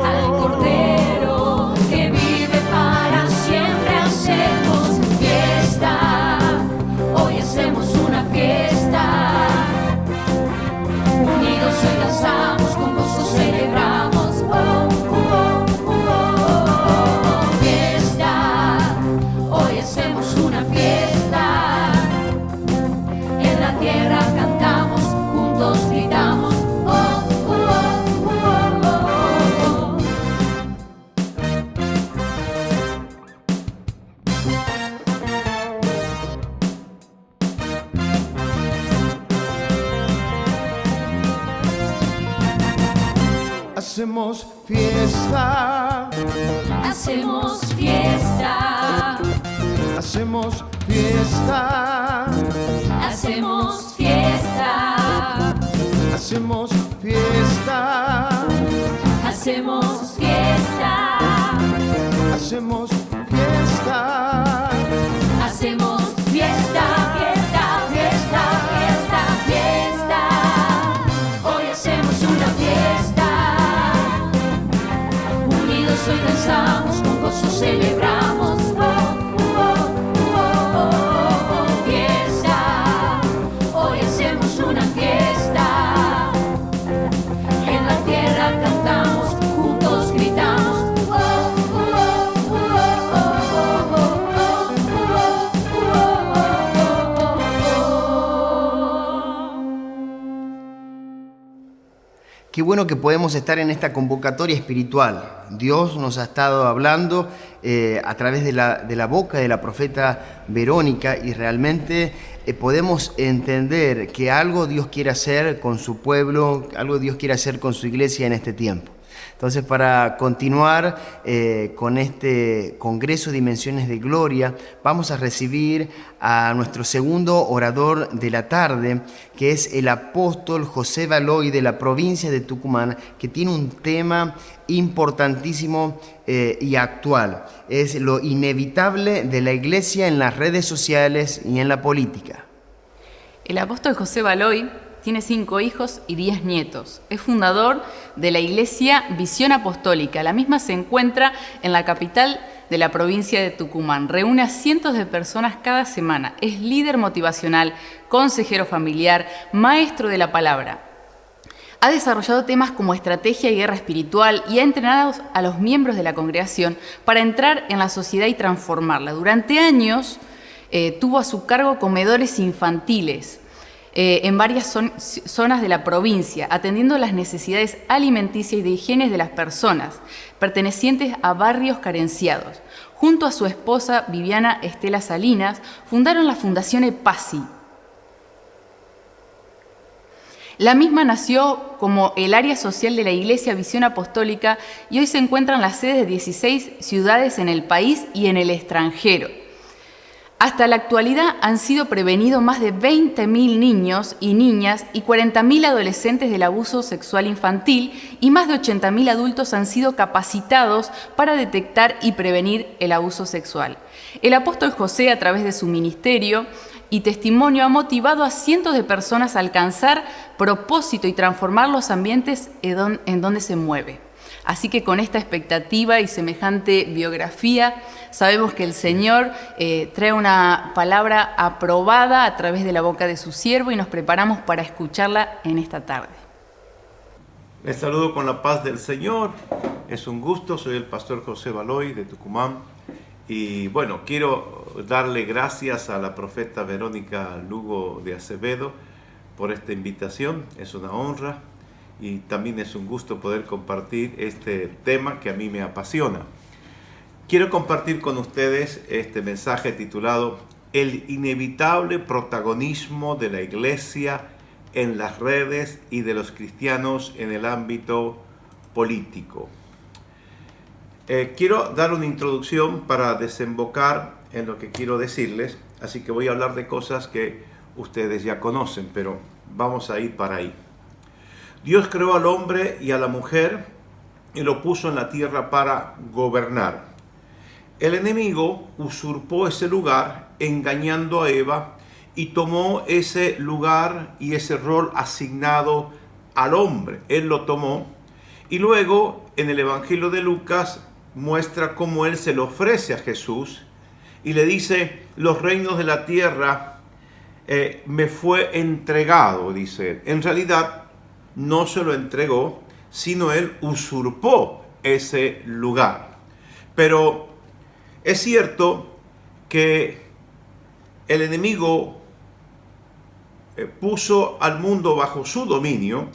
al Cordero que vive para siempre, hacemos fiesta. Hoy hacemos una fiesta. Unidos hoy danzamos, con gozo celebramos. Oh, oh, oh, oh, oh, oh, fiesta. Hoy hacemos una fiesta. En la tierra cantamos, juntos gritamos. Oh, oh, oh, oh, oh, oh, oh. hacemos fiesta, Hacemos fiesta, hacemos fiesta, hacemos fiesta, hacemos fiesta, hacemos fiesta, hacemos fiesta. hacemos fiesta, fiesta, fiesta, fiesta, fiesta. Hoy hacemos una fiesta. Unidos hoy danzamos, con gozo celebramos. Oh, oh, oh, oh, oh, oh, fiesta. Hoy hacemos una fiesta. En la tierra cantamos, juntos gritamos. Oh, oh, oh, oh, oh, oh, oh, oh, oh. Qué bueno que podemos estar en esta convocatoria espiritual. Dios nos ha estado hablando a través de la boca de la profeta Verónica y realmente podemos entender que algo Dios quiere hacer con su pueblo, algo Dios quiere hacer con su iglesia en este tiempo. Entonces, para continuar con este Congreso Dimensiones de Gloria, vamos a recibir a nuestro segundo orador de la tarde, que es el apóstol José Baloy de la provincia de Tucumán, que tiene un tema importantísimo y actual. Es lo inevitable de la iglesia en las redes sociales y en la política. El apóstol José Baloy tiene 5 hijos y 10 nietos. Es fundador de la Iglesia Visión Apostólica. La misma se encuentra en la capital de la provincia de Tucumán. Reúne a cientos de personas cada semana. Es líder motivacional, consejero familiar, maestro de la palabra. Ha desarrollado temas como estrategia y guerra espiritual y ha entrenado a los miembros de la congregación para entrar en la sociedad y transformarla. Durante años tuvo a su cargo comedores infantiles en varias zonas de la provincia, atendiendo las necesidades alimenticias y de higiene de las personas pertenecientes a barrios carenciados. Junto a su esposa Viviana Estela Salinas, fundaron la Fundación EPASI. La misma nació como el área social de la Iglesia Visión Apostólica y hoy se encuentran las sedes de 16 ciudades en el país y en el extranjero. Hasta la actualidad han sido prevenidos más de 20.000 niños y niñas y 40.000 adolescentes del abuso sexual infantil y más de 80.000 adultos han sido capacitados para detectar y prevenir el abuso sexual. El apóstol José, a través de su ministerio y testimonio, ha motivado a cientos de personas a alcanzar propósito y transformar los ambientes en donde se mueve. Así que con esta expectativa y semejante biografía, sabemos que el Señor trae una palabra aprobada a través de la boca de su siervo y nos preparamos para escucharla en esta tarde. Les saludo con la paz del Señor. Es un gusto, soy el pastor José Baloy de Tucumán. Y bueno, quiero darle gracias a la profeta Verónica Lugo de Acevedo por esta invitación. Es una honra y también es un gusto poder compartir este tema que a mí me apasiona. Quiero compartir con ustedes este mensaje titulado El inevitable protagonismo de la iglesia en las redes y de los cristianos en el ámbito político. Quiero dar una introducción para desembocar en lo que quiero decirles, así que voy a hablar de cosas que ustedes ya conocen, pero vamos a ir para ahí. Dios creó al hombre y a la mujer y lo puso en la tierra para gobernar. El enemigo usurpó ese lugar engañando a Eva y tomó ese lugar y ese rol asignado al hombre. Él lo tomó y luego en el Evangelio de Lucas muestra cómo él se lo ofrece a Jesús y le dice: los reinos de la tierra me fue entregado, dice él. En realidad no se lo entregó, sino él usurpó ese lugar. Pero es cierto que el enemigo puso al mundo bajo su dominio,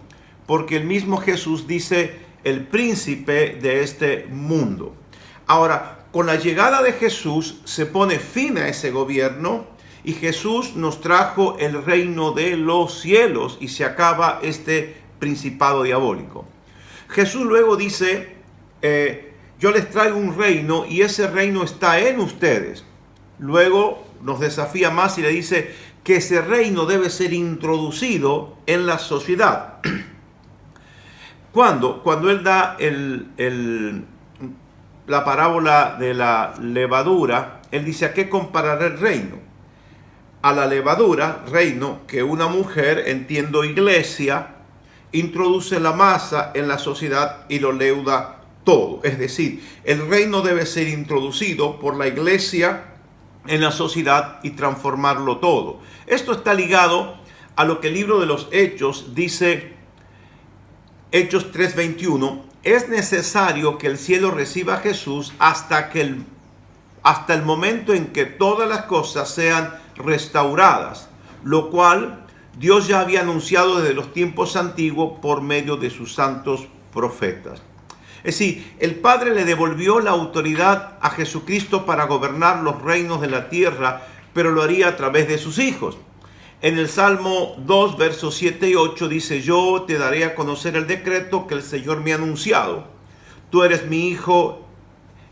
porque el mismo Jesús dice: el príncipe de este mundo. Ahora, con la llegada de Jesús se pone fin a ese gobierno y Jesús nos trajo el reino de los cielos y se acaba este principado diabólico. Jesús luego dice: yo les traigo un reino y ese reino está en ustedes. Luego nos desafía más y le dice que ese reino debe ser introducido en la sociedad. Cuando él da la parábola de la levadura, él dice: ¿a qué comparará el reino? A la levadura, reino, que una mujer, entiendo iglesia, introduce la masa en la sociedad y lo leuda todo. Es decir, el reino debe ser introducido por la iglesia en la sociedad y transformarlo todo. Esto está ligado a lo que el libro de los Hechos dice, Hechos 3:21, es necesario que el cielo reciba a Jesús hasta el momento en que todas las cosas sean restauradas, lo cual Dios ya había anunciado desde los tiempos antiguos por medio de sus santos profetas. Es decir, el Padre le devolvió la autoridad a Jesucristo para gobernar los reinos de la tierra, pero lo haría a través de sus hijos. En el Salmo 2, versos 7 y 8 dice: yo te daré a conocer el decreto que el Señor me ha anunciado. Tú eres mi hijo,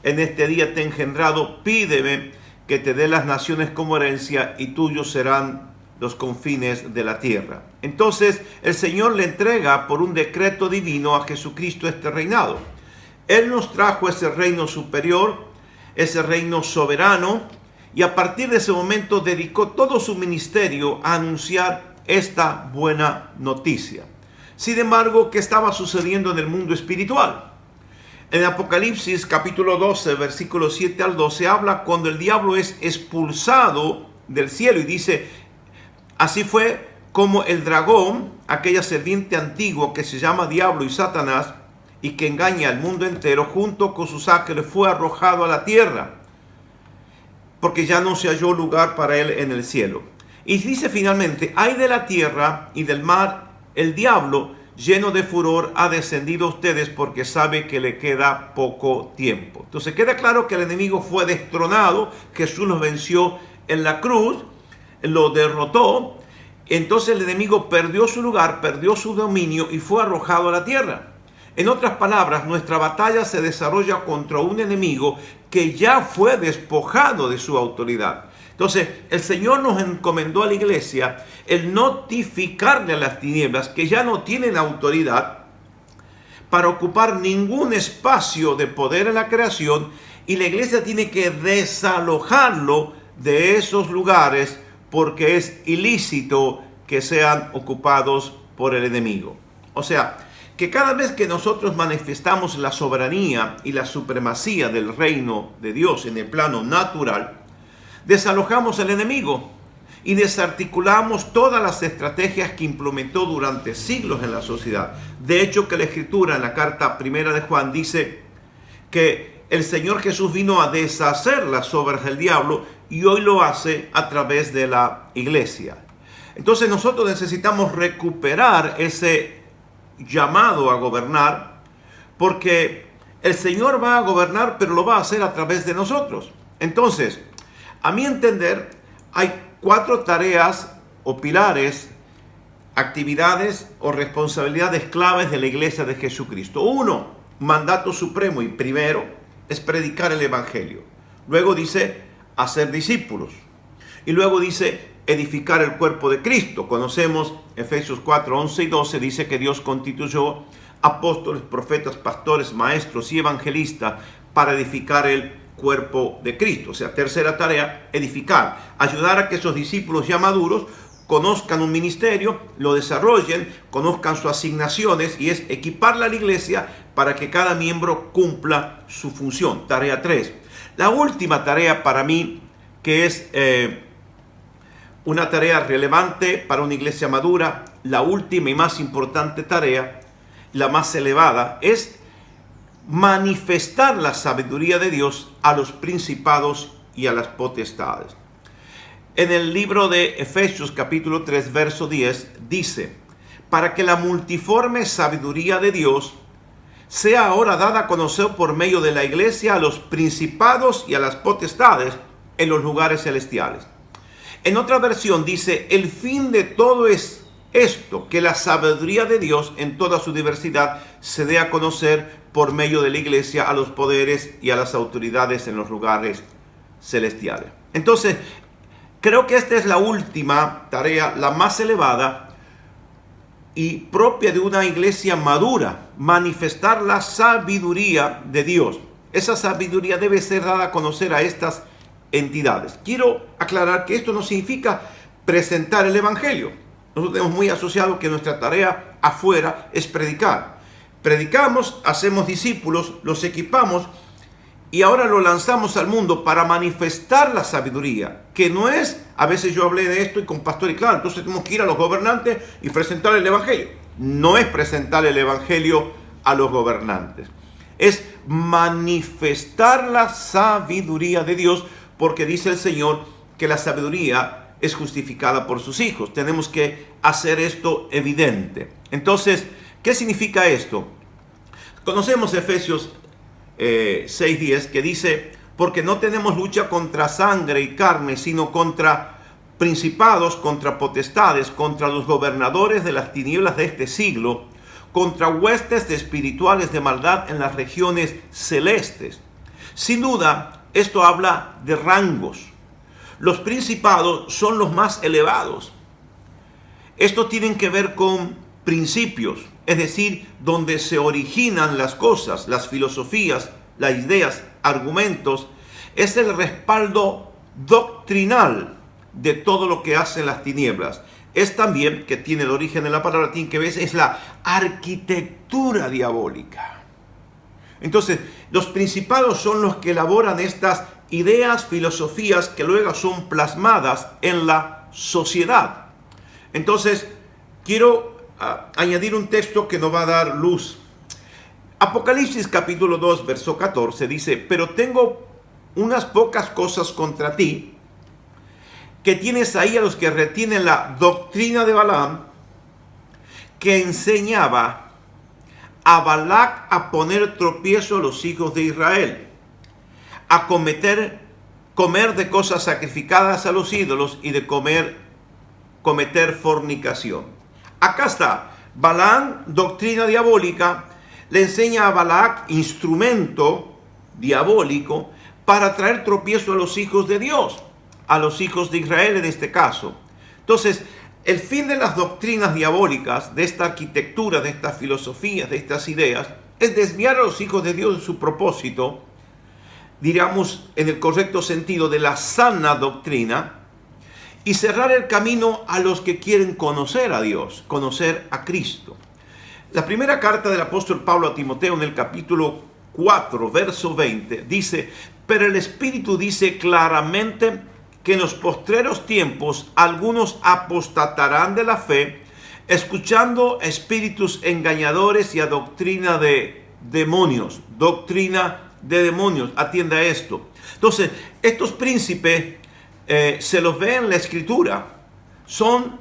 en este día te he engendrado, pídeme que te dé las naciones como herencia y tuyos serán los confines de la tierra. Entonces el Señor le entrega por un decreto divino a Jesucristo este reinado. Él nos trajo ese reino superior, ese reino soberano, y a partir de ese momento dedicó todo su ministerio a anunciar esta buena noticia. Sin embargo, ¿qué estaba sucediendo en el mundo espiritual? En Apocalipsis capítulo 12, versículos 7 al 12, habla cuando el diablo es expulsado del cielo y dice: así fue como el dragón, aquella serpiente antigua que se llama Diablo y Satanás y que engaña al mundo entero, junto con sus ángeles fue arrojado a la tierra, porque ya no se halló lugar para él en el cielo. Y dice finalmente: ay de la tierra y del mar, el diablo, lleno de furor, ha descendido a ustedes porque sabe que le queda poco tiempo. Entonces queda claro que el enemigo fue destronado, Jesús los venció en la cruz, lo derrotó. Entonces el enemigo perdió su lugar, perdió su dominio y fue arrojado a la tierra. En otras palabras, nuestra batalla se desarrolla contra un enemigo que ya fue despojado de su autoridad. Entonces, el Señor nos encomendó a la iglesia el notificarle a las tinieblas que ya no tienen autoridad para ocupar ningún espacio de poder en la creación, y la iglesia tiene que desalojarlo de esos lugares porque es ilícito que sean ocupados por el enemigo. O sea, que cada vez que nosotros manifestamos la soberanía y la supremacía del reino de Dios en el plano natural, desalojamos al enemigo y desarticulamos todas las estrategias que implementó durante siglos en la sociedad. De hecho, que la Escritura en la carta primera de Juan dice que el Señor Jesús vino a deshacer las obras del diablo y hoy lo hace a través de la iglesia. Entonces nosotros necesitamos recuperar ese llamado a gobernar, porque el Señor va a gobernar, pero lo va a hacer a través de nosotros. Entonces, a mi entender, hay 4 tareas o pilares, actividades o responsabilidades claves de la iglesia de Jesucristo. 1, mandato supremo y primero es predicar el evangelio. Luego dice hacer discípulos. Y luego dice edificar el cuerpo de Cristo. Conocemos Efesios 4, 11 y 12, dice que Dios constituyó apóstoles, profetas, pastores, maestros y evangelistas para edificar el cuerpo de Cristo. O sea, tercera tarea, edificar, ayudar a que esos discípulos ya maduros conozcan un ministerio, lo desarrollen, conozcan sus asignaciones, y es equiparla a la iglesia para que cada miembro cumpla su función. Tarea 3. La última tarea para mí, que es una tarea relevante para una iglesia madura, la última y más importante tarea, la más elevada, es manifestar la sabiduría de Dios a los principados y a las potestades. En el libro de Efesios capítulo 3 verso 10 dice: para que la multiforme sabiduría de Dios sea ahora dada a conocer por medio de la iglesia a los principados y a las potestades en los lugares celestiales. En otra versión dice: el fin de todo es esto, que la sabiduría de Dios en toda su diversidad se dé a conocer por medio de la iglesia a los poderes y a las autoridades en los lugares celestiales. Entonces, creo que esta es la última tarea, la más elevada y propia de una iglesia madura: manifestar la sabiduría de Dios. Esa sabiduría debe ser dada a conocer a estas entidades. Quiero aclarar que esto no significa presentar el evangelio. Nosotros tenemos muy asociado que nuestra tarea afuera es predicar. Predicamos, hacemos discípulos, los equipamos y ahora lo lanzamos al mundo para manifestar la sabiduría, que no es, a veces yo hablé de esto y con pastor y claro, entonces tenemos que ir a los gobernantes y presentar el evangelio. No es presentar el evangelio a los gobernantes, es manifestar la sabiduría de Dios, porque dice el Señor que la sabiduría es justificada por sus hijos. Tenemos que hacer esto evidente. Entonces, ¿qué significa esto? Conocemos Efesios 6:10, que dice: porque no tenemos lucha contra sangre y carne, sino contra principados, contra potestades, contra los gobernadores de las tinieblas de este siglo, contra huestes espirituales de maldad en las regiones celestes. Sin duda, esto habla de rangos. Los principados son los más elevados. Estos tienen que ver con principios, es decir, donde se originan las cosas, las filosofías, las ideas, argumentos. Es el respaldo doctrinal de todo lo que hacen las tinieblas. Es también, que tiene el origen en la palabra latín que ves, es la arquitectura diabólica. Entonces, los principados son los que elaboran estas ideas, filosofías que luego son plasmadas en la sociedad. Entonces, quiero añadir un texto que nos va a dar luz. Apocalipsis capítulo 2, verso 14 dice: pero tengo unas pocas cosas contra ti, que tienes ahí a los que retienen la doctrina de Balaam, que enseñaba a Balac a poner tropiezo a los hijos de Israel, a comer de cosas sacrificadas a los ídolos y de cometer fornicación. Acá está, Balaam, doctrina diabólica, le enseña a Balac, instrumento diabólico, para traer tropiezo a los hijos de Dios, a los hijos de Israel en este caso. Entonces, el fin de las doctrinas diabólicas, de esta arquitectura, de estas filosofías, de estas ideas, es desviar a los hijos de Dios de su propósito, diríamos en el correcto sentido de la sana doctrina, y cerrar el camino a los que quieren conocer a Dios, conocer a Cristo. La primera carta del apóstol Pablo a Timoteo, en el capítulo 4, verso 20, dice: pero el Espíritu dice claramente que en los postreros tiempos algunos apostatarán de la fe, escuchando espíritus engañadores y a doctrina de demonios. Doctrina de demonios. Atienda esto. Entonces, estos príncipes se los ve en la Escritura. Son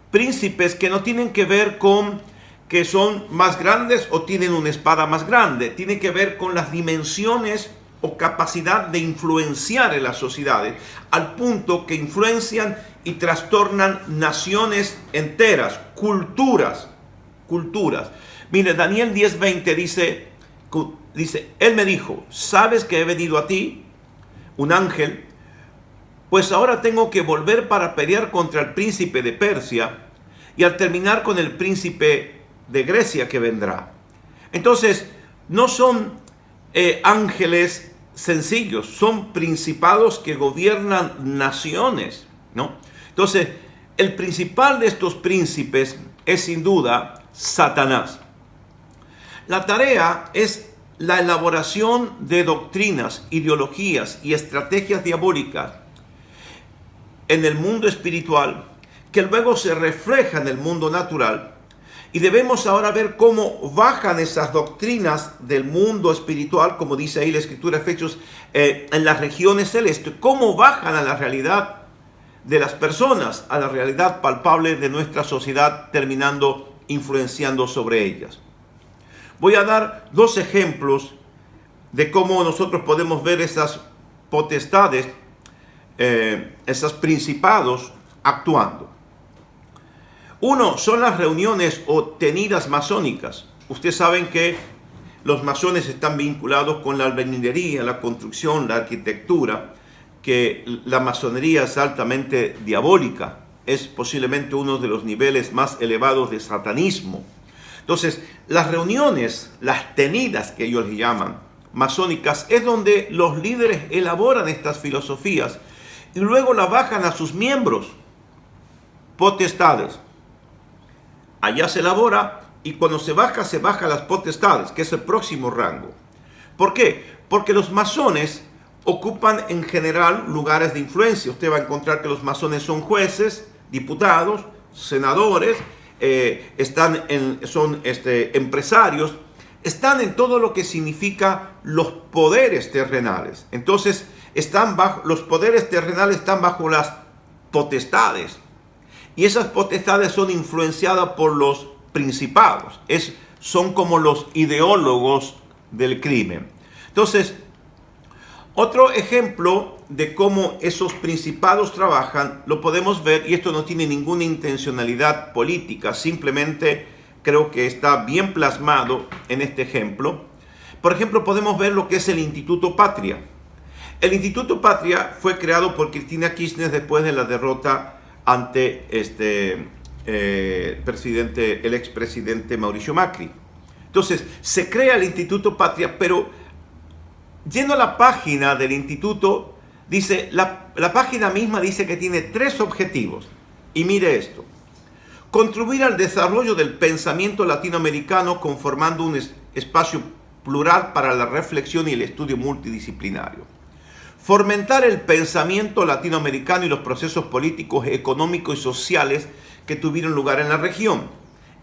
príncipes que no tienen que ver con que son más grandes o tienen una espada más grande. Tiene que ver con las dimensiones o capacidad de influenciar en las sociedades, al punto que influencian y trastornan naciones enteras, culturas. Mire, Daniel 10:20 dice, él me dijo: ¿sabes que he venido a ti, un ángel? Pues ahora tengo que volver para pelear contra el príncipe de Persia y al terminar con el príncipe de Grecia que vendrá. Entonces, no son ángeles sencillos, son principados que gobiernan naciones, ¿no? Entonces, el principal de estos príncipes es sin duda Satanás. La tarea es la elaboración de doctrinas, ideologías y estrategias diabólicas en el mundo espiritual, que luego se refleja en el mundo natural. Y debemos ahora ver cómo bajan esas doctrinas del mundo espiritual, como dice ahí la Escritura, Efesios, en las regiones celestes, cómo bajan a la realidad de las personas, a la realidad palpable de nuestra sociedad, terminando influenciando sobre ellas. Voy a dar dos ejemplos de cómo nosotros podemos ver esas potestades, esos principados actuando. Uno son las reuniones o tenidas masónicas. Ustedes saben que los masones están vinculados con la albañilería, la construcción, la arquitectura, que la masonería es altamente diabólica. Es posiblemente uno de los niveles más elevados de satanismo. Entonces, las reuniones, las tenidas que ellos le llaman, masónicas, es donde los líderes elaboran estas filosofías y luego las bajan a sus miembros, potestades. Allá se elabora y cuando se baja a las potestades, que es el próximo rango. ¿Por qué? Porque los masones ocupan en general lugares de influencia. Usted va a encontrar que los masones son jueces, diputados, senadores, son empresarios, están en todo lo que significa los poderes terrenales. Entonces, los poderes terrenales están bajo las potestades. Y esas potestades son influenciadas por los principados. Son como los ideólogos del crimen. Entonces, otro ejemplo de cómo esos principados trabajan, lo podemos ver, y esto no tiene ninguna intencionalidad política, simplemente creo que está bien plasmado en este ejemplo. Por ejemplo, podemos ver lo que es el Instituto Patria. El Instituto Patria fue creado por Cristina Kirchner después de la derrota ante el expresidente Mauricio Macri. Entonces, se crea el Instituto Patria, pero yendo a la página del instituto, dice, la página misma dice que tiene 3 objetivos. Y mire esto: contribuir al desarrollo del pensamiento latinoamericano conformando un espacio plural para la reflexión y el estudio multidisciplinario. Fomentar el pensamiento latinoamericano y los procesos políticos, económicos y sociales que tuvieron lugar en la región.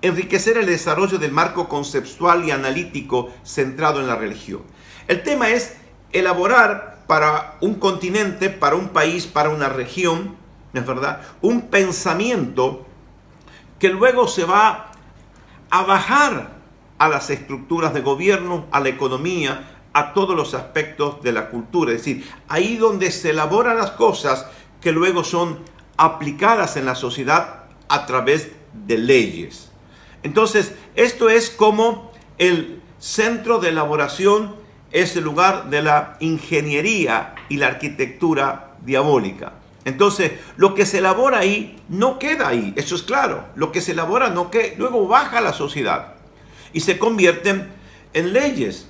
Enriquecer el desarrollo del marco conceptual y analítico centrado en la religión. El tema es elaborar para un continente, para un país, para una región, ¿es verdad?, un pensamiento que luego se va a bajar a las estructuras de gobierno, a la economía, a todos los aspectos de la cultura. Es decir, ahí donde se elaboran las cosas que luego son aplicadas en la sociedad a través de leyes. Entonces, esto es como el centro de elaboración, es el lugar de la ingeniería y la arquitectura diabólica. Entonces, lo que se elabora ahí no queda ahí, eso es claro. Lo que se elabora luego baja a la sociedad y se convierten en leyes.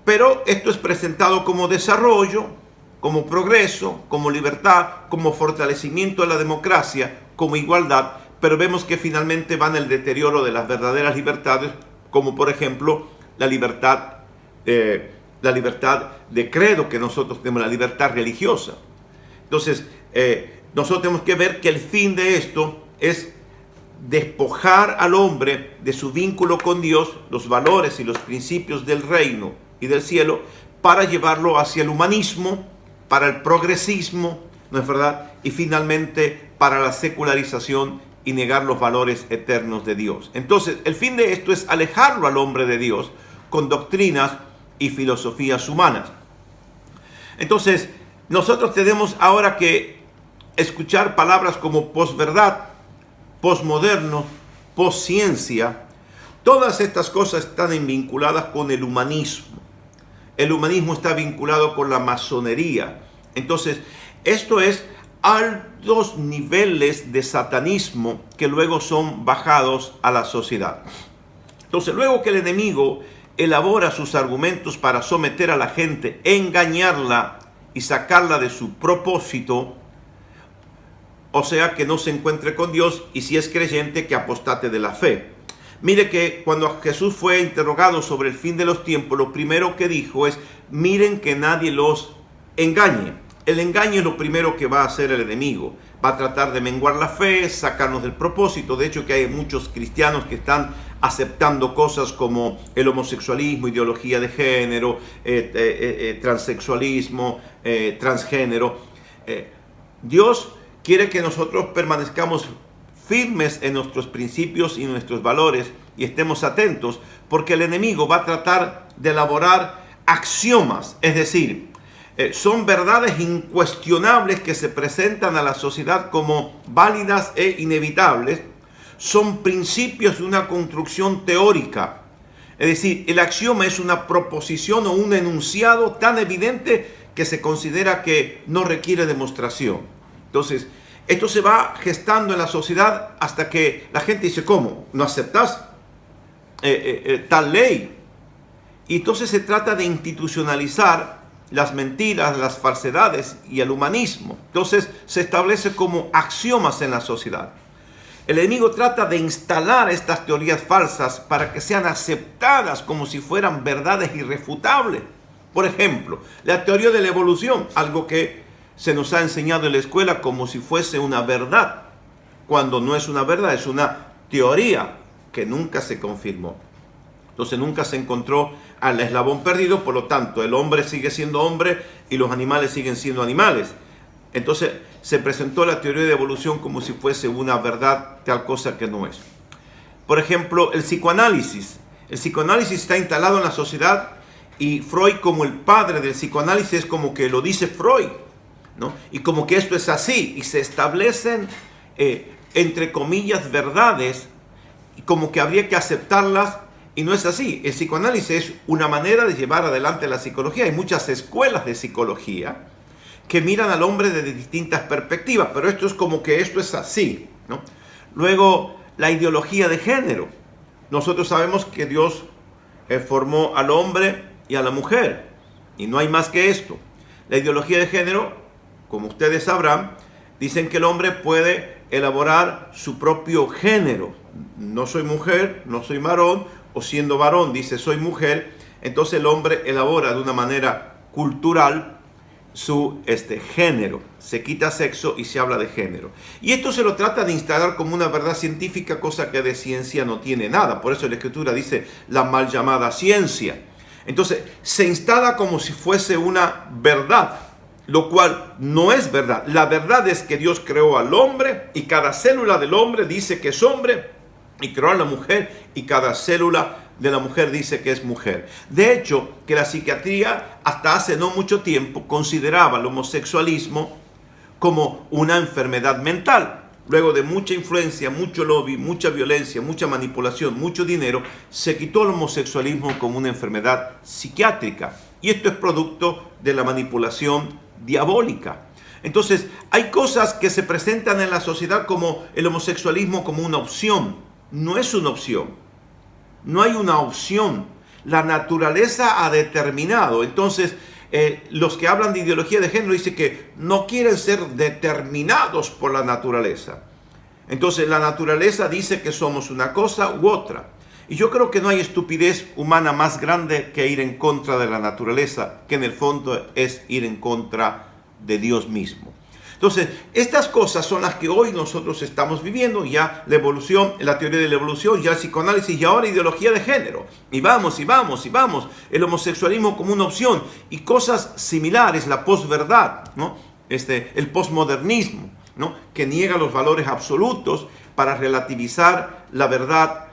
Pero esto es presentado como desarrollo, como progreso, como libertad, como fortalecimiento de la democracia, como igualdad, pero vemos que finalmente van el deterioro de las verdaderas libertades, como por ejemplo la libertad de credo que nosotros tenemos, la libertad religiosa. Entonces, nosotros tenemos que ver que el fin de esto es despojar al hombre de su vínculo con Dios, los valores y los principios del reino y del cielo, para llevarlo hacia el humanismo, para el progresismo, ¿no es verdad? Y finalmente para la secularización y negar los valores eternos de Dios. Entonces, el fin de esto es alejarlo al hombre de Dios con doctrinas y filosofías humanas. Entonces, nosotros tenemos ahora que escuchar palabras como posverdad, posmoderno, posciencia. Todas estas cosas están vinculadas con el humanismo. El humanismo está vinculado con la masonería. Entonces, esto es altos niveles de satanismo que luego son bajados a la sociedad. Entonces, luego que el enemigo elabora sus argumentos para someter a la gente, engañarla y sacarla de su propósito, o sea, que no se encuentre con Dios, y si es creyente, que apostate de la fe. Mire que cuando Jesús fue interrogado sobre el fin de los tiempos, lo primero que dijo es: miren que nadie los engañe. El engaño es lo primero que va a hacer el enemigo. Va a tratar de menguar la fe, sacarnos del propósito. De hecho, que hay muchos cristianos que están aceptando cosas como el homosexualismo, ideología de género, transexualismo, transgénero. Dios quiere que nosotros permanezcamos firmes en nuestros principios y nuestros valores y estemos atentos, porque el enemigo va a tratar de elaborar axiomas, es decir, son verdades incuestionables que se presentan a la sociedad como válidas e inevitables. Son principios de una construcción teórica. Es decir, el axioma es una proposición o un enunciado tan evidente que se considera que no requiere demostración. Entonces, esto se va gestando en la sociedad hasta que la gente dice: ¿cómo? ¿No aceptas tal ley? Y entonces se trata de institucionalizar las mentiras, las falsedades y el humanismo. Entonces se establece como axiomas en la sociedad. El enemigo trata de instalar estas teorías falsas para que sean aceptadas como si fueran verdades irrefutables. Por ejemplo, la teoría de la evolución, algo que se nos ha enseñado en la escuela como si fuese una verdad, cuando no es una verdad, es una teoría que nunca se confirmó. Entonces nunca se encontró al eslabón perdido, por lo tanto el hombre sigue siendo hombre y los animales siguen siendo animales. Entonces se presentó la teoría de evolución como si fuese una verdad, tal cosa que no es. Por ejemplo, el psicoanálisis. El psicoanálisis está instalado en la sociedad y Freud, como el padre del psicoanálisis, es como que lo dice Freud, ¿no? Y como que esto es así, y se establecen entre comillas verdades, y como que habría que aceptarlas, y no es así. El psicoanálisis es una manera de llevar adelante la psicología. Hay muchas escuelas de psicología que miran al hombre desde distintas perspectivas, pero esto es como que esto es así, ¿no? Luego, la ideología de género. Nosotros sabemos que Dios formó al hombre y a la mujer, y no hay más que esto. La ideología de género, como ustedes sabrán, dicen que el hombre puede elaborar su propio género. No soy mujer, no soy varón, o siendo varón dice soy mujer. Entonces el hombre elabora de una manera cultural su género. Se quita sexo y se habla de género. Y esto se lo trata de instalar como una verdad científica, cosa que de ciencia no tiene nada. Por eso la Escritura dice la mal llamada ciencia. Entonces se instala como si fuese una verdad, lo cual no es verdad. La verdad es que Dios creó al hombre y cada célula del hombre dice que es hombre, y creó a la mujer y cada célula de la mujer dice que es mujer. De hecho, que la psiquiatría hasta hace no mucho tiempo consideraba el homosexualismo como una enfermedad mental. Luego de mucha influencia, mucho lobby, mucha violencia, mucha manipulación, mucho dinero, se quitó el homosexualismo como una enfermedad psiquiátrica. Y esto es producto de la manipulación diabólica. Entonces, hay cosas que se presentan en la sociedad como el homosexualismo como una opción. No es una opción. No hay una opción. La naturaleza ha determinado. Entonces, los que hablan de ideología de género dicen que no quieren ser determinados por la naturaleza. Entonces la naturaleza dice que somos una cosa u otra. Y yo creo que no hay estupidez humana más grande que ir en contra de la naturaleza, que en el fondo es ir en contra de Dios mismo. Entonces, estas cosas son las que hoy nosotros estamos viviendo, ya la evolución, la teoría de la evolución, ya el psicoanálisis y ahora ideología de género. Y vamos, el homosexualismo como una opción y cosas similares, la posverdad, ¿no? El posmodernismo, ¿no? Que niega los valores absolutos para relativizar la verdad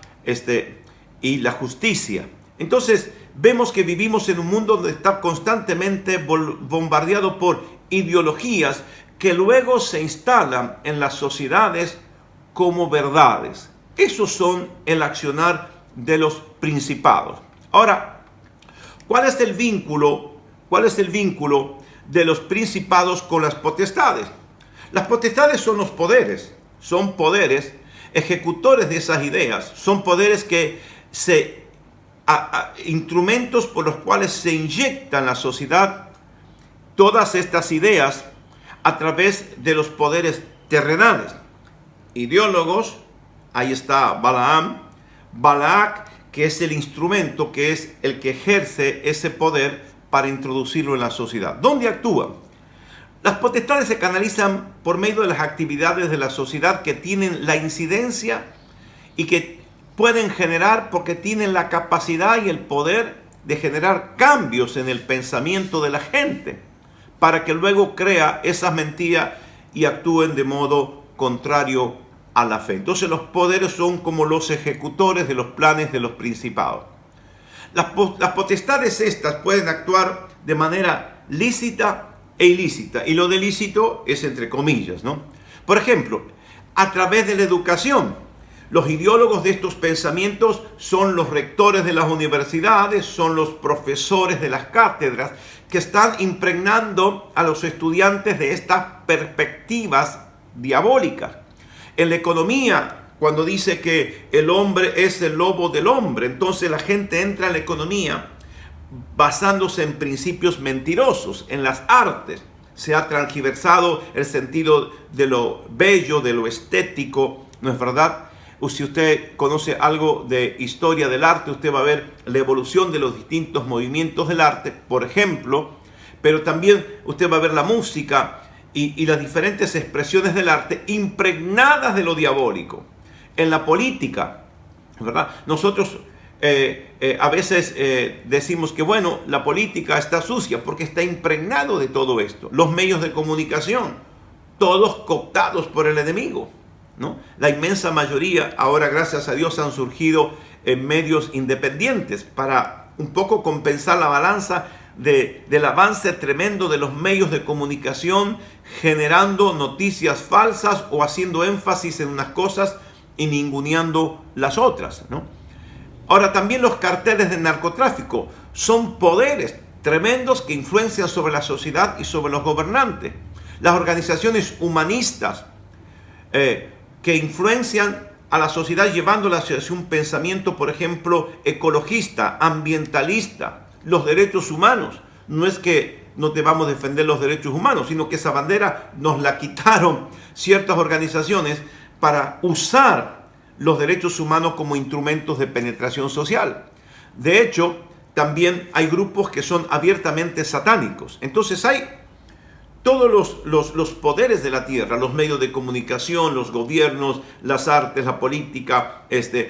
y la justicia. Entonces, vemos que vivimos en un mundo donde está constantemente bombardeado por ideologías que luego se instalan en las sociedades como verdades. Esos son el accionar de los principados. Ahora, ¿cuál es el vínculo de los principados con las potestades? Las potestades son los poderes, son poderes ejecutores de esas ideas, son poderes que instrumentos por los cuales se inyectan en la sociedad todas estas ideas a través de los poderes terrenales. Ideólogos, ahí está Balaam, Balac, que es el instrumento, que es el que ejerce ese poder para introducirlo en la sociedad. ¿Dónde actúan? Las potestades se canalizan por medio de las actividades de la sociedad que tienen la incidencia y que pueden generar, porque tienen la capacidad y el poder de generar cambios en el pensamiento de la gente, para que luego crea esas mentiras y actúen de modo contrario a la fe. Entonces los poderes son como los ejecutores de los planes de los principados. Las potestades estas pueden actuar de manera lícita e ilícita, y lo de lícito es entre comillas, ¿no? Por ejemplo, a través de la educación, los ideólogos de estos pensamientos son los rectores de las universidades, son los profesores de las cátedras, que están impregnando a los estudiantes de estas perspectivas diabólicas. En la economía, cuando dice que el hombre es el lobo del hombre, entonces la gente entra en la economía basándose en principios mentirosos. En las artes se ha transgiversado el sentido de lo bello, de lo estético, ¿no es verdad? Si usted conoce algo de historia del arte, usted va a ver la evolución de los distintos movimientos del arte, por ejemplo, pero también usted va a ver la música y las diferentes expresiones del arte impregnadas de lo diabólico. En la política, ¿verdad? Nosotros a veces decimos que, bueno, la política está sucia porque está impregnado de todo esto. Los medios de comunicación, todos cooptados por el enemigo, ¿no? La inmensa mayoría, ahora gracias a Dios, han surgido en medios independientes para un poco compensar la balanza del avance tremendo de los medios de comunicación, generando noticias falsas o haciendo énfasis en unas cosas y ninguneando las otras, ¿no? Ahora, también los carteles de narcotráfico son poderes tremendos que influencian sobre la sociedad y sobre los gobernantes. Las organizaciones humanistas que influencian a la sociedad llevándola hacia un pensamiento, por ejemplo, ecologista, ambientalista, los derechos humanos. No es que no debamos defender los derechos humanos, sino que esa bandera nos la quitaron ciertas organizaciones para usar los derechos humanos como instrumentos de penetración social. De hecho, también hay grupos que son abiertamente satánicos. Entonces hay todos los poderes de la tierra, los medios de comunicación, los gobiernos, las artes, la política,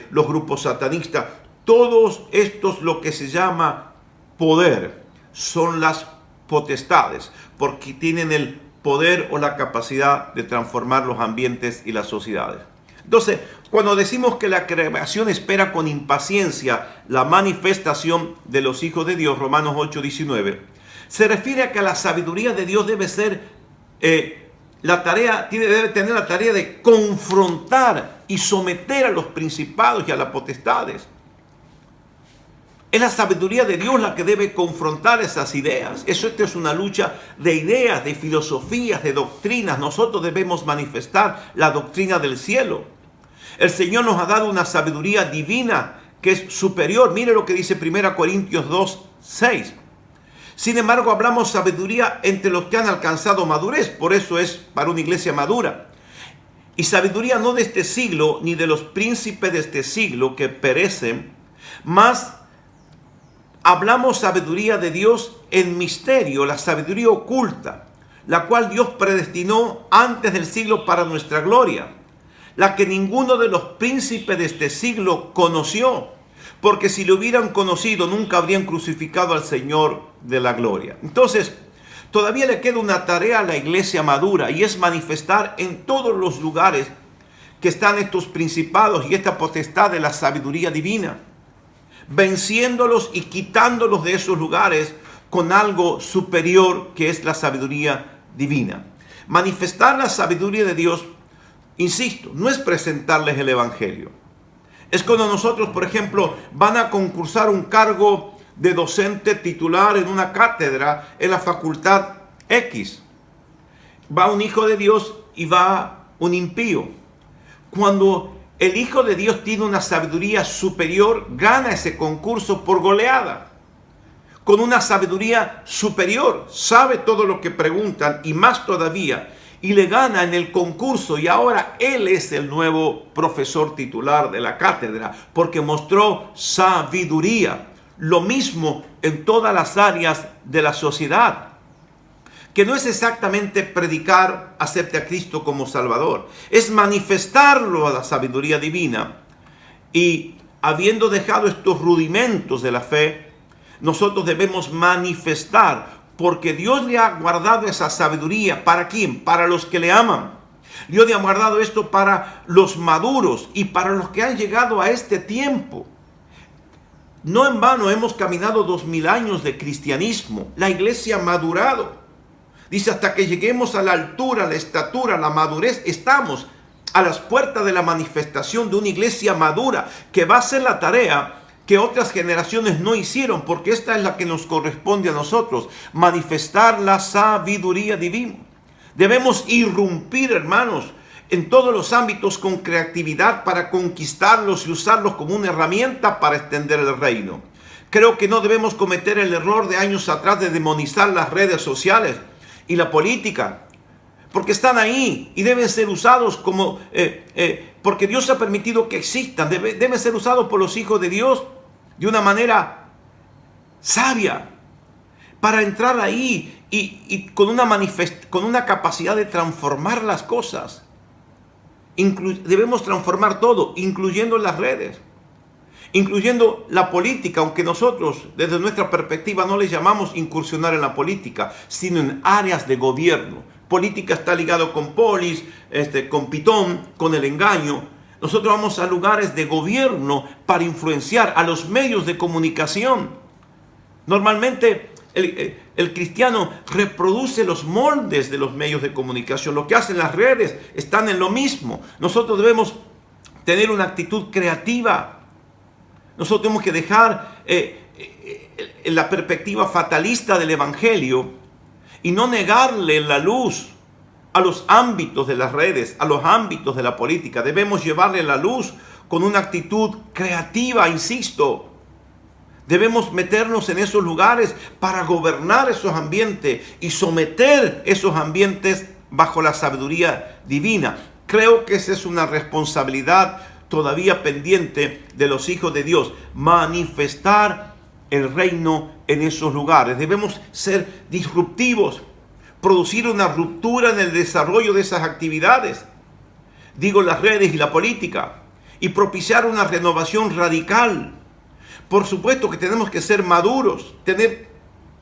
los grupos satanistas, todos estos, lo que se llama poder, son las potestades, porque tienen el poder o la capacidad de transformar los ambientes y las sociedades. Entonces, cuando decimos que la creación espera con impaciencia la manifestación de los hijos de Dios, Romanos 8:19, se refiere a que la sabiduría de Dios debe ser debe tener la tarea de confrontar y someter a los principados y a las potestades. Es la sabiduría de Dios la que debe confrontar esas ideas. Esto es una lucha de ideas, de filosofías, de doctrinas. Nosotros debemos manifestar la doctrina del cielo. El Señor nos ha dado una sabiduría divina que es superior. Mire lo que dice 1 Corintios 2:6. Sin embargo, hablamos sabiduría entre los que han alcanzado madurez. Por eso es para una iglesia madura. Y sabiduría no de este siglo, ni de los príncipes de este siglo que perecen, mas hablamos sabiduría de Dios en misterio, la sabiduría oculta, la cual Dios predestinó antes del siglo para nuestra gloria, la que ninguno de los príncipes de este siglo conoció, porque si lo hubieran conocido nunca habrían crucificado al Señor de la gloria. Entonces, todavía le queda una tarea a la iglesia madura, y es manifestar en todos los lugares que están estos principados y esta potestad de la sabiduría divina, venciéndolos y quitándolos de esos lugares con algo superior que es la sabiduría divina. Manifestar la sabiduría de Dios, insisto, no es presentarles el evangelio. Es cuando nosotros, por ejemplo, van a concursar un cargo de docente titular en una cátedra en la facultad X. Va un hijo de Dios y va un impío. Cuando el hijo de Dios tiene una sabiduría superior, gana ese concurso por goleada. Con una sabiduría superior, sabe todo lo que preguntan y más todavía, y le gana en el concurso, y ahora él es el nuevo profesor titular de la cátedra porque mostró sabiduría. Lo mismo en todas las áreas de la sociedad, que no es exactamente predicar acepte a Cristo como Salvador, es manifestarlo a la sabiduría divina. Y habiendo dejado estos rudimentos de la fe, nosotros debemos manifestar, porque Dios le ha guardado esa sabiduría. ¿Para quién? Para los que le aman. Dios le ha guardado esto para los maduros y para los que han llegado a este tiempo. No en vano hemos caminado 2000 años de cristianismo. La iglesia ha madurado. Dice, hasta que lleguemos a la altura, la estatura, la madurez, estamos a las puertas de la manifestación de una iglesia madura que va a hacer la tarea que otras generaciones no hicieron, porque esta es la que nos corresponde a nosotros, manifestar la sabiduría divina. Debemos irrumpir, hermanos, en todos los ámbitos con creatividad para conquistarlos y usarlos como una herramienta para extender el reino. Creo que no debemos cometer el error de años atrás de demonizar las redes sociales y la política, porque están ahí y deben ser usados como, porque Dios ha permitido que existan, deben ser usados por los hijos de Dios de una manera sabia, para entrar ahí y con una capacidad de transformar las cosas. Debemos transformar todo, incluyendo las redes, incluyendo la política, aunque nosotros desde nuestra perspectiva no le llamamos incursionar en la política, sino en áreas de gobierno. Política está ligado con polis, con pitón, con el engaño. Nosotros vamos a lugares de gobierno para influenciar a los medios de comunicación. Normalmente el cristiano reproduce los moldes de los medios de comunicación. Lo que hacen las redes están en lo mismo. Nosotros debemos tener una actitud creativa. Nosotros tenemos que dejar la perspectiva fatalista del evangelio y no negarle la luz a los ámbitos de las redes, a los ámbitos de la política. Debemos llevarle la luz con una actitud creativa, insisto. Debemos meternos en esos lugares para gobernar esos ambientes y someter esos ambientes bajo la sabiduría divina. Creo que esa es una responsabilidad todavía pendiente de los hijos de Dios, manifestar el reino en esos lugares. Debemos ser disruptivos, producir una ruptura en el desarrollo de esas actividades, digo las redes y la política, y propiciar una renovación radical. Por supuesto que tenemos que ser maduros, tener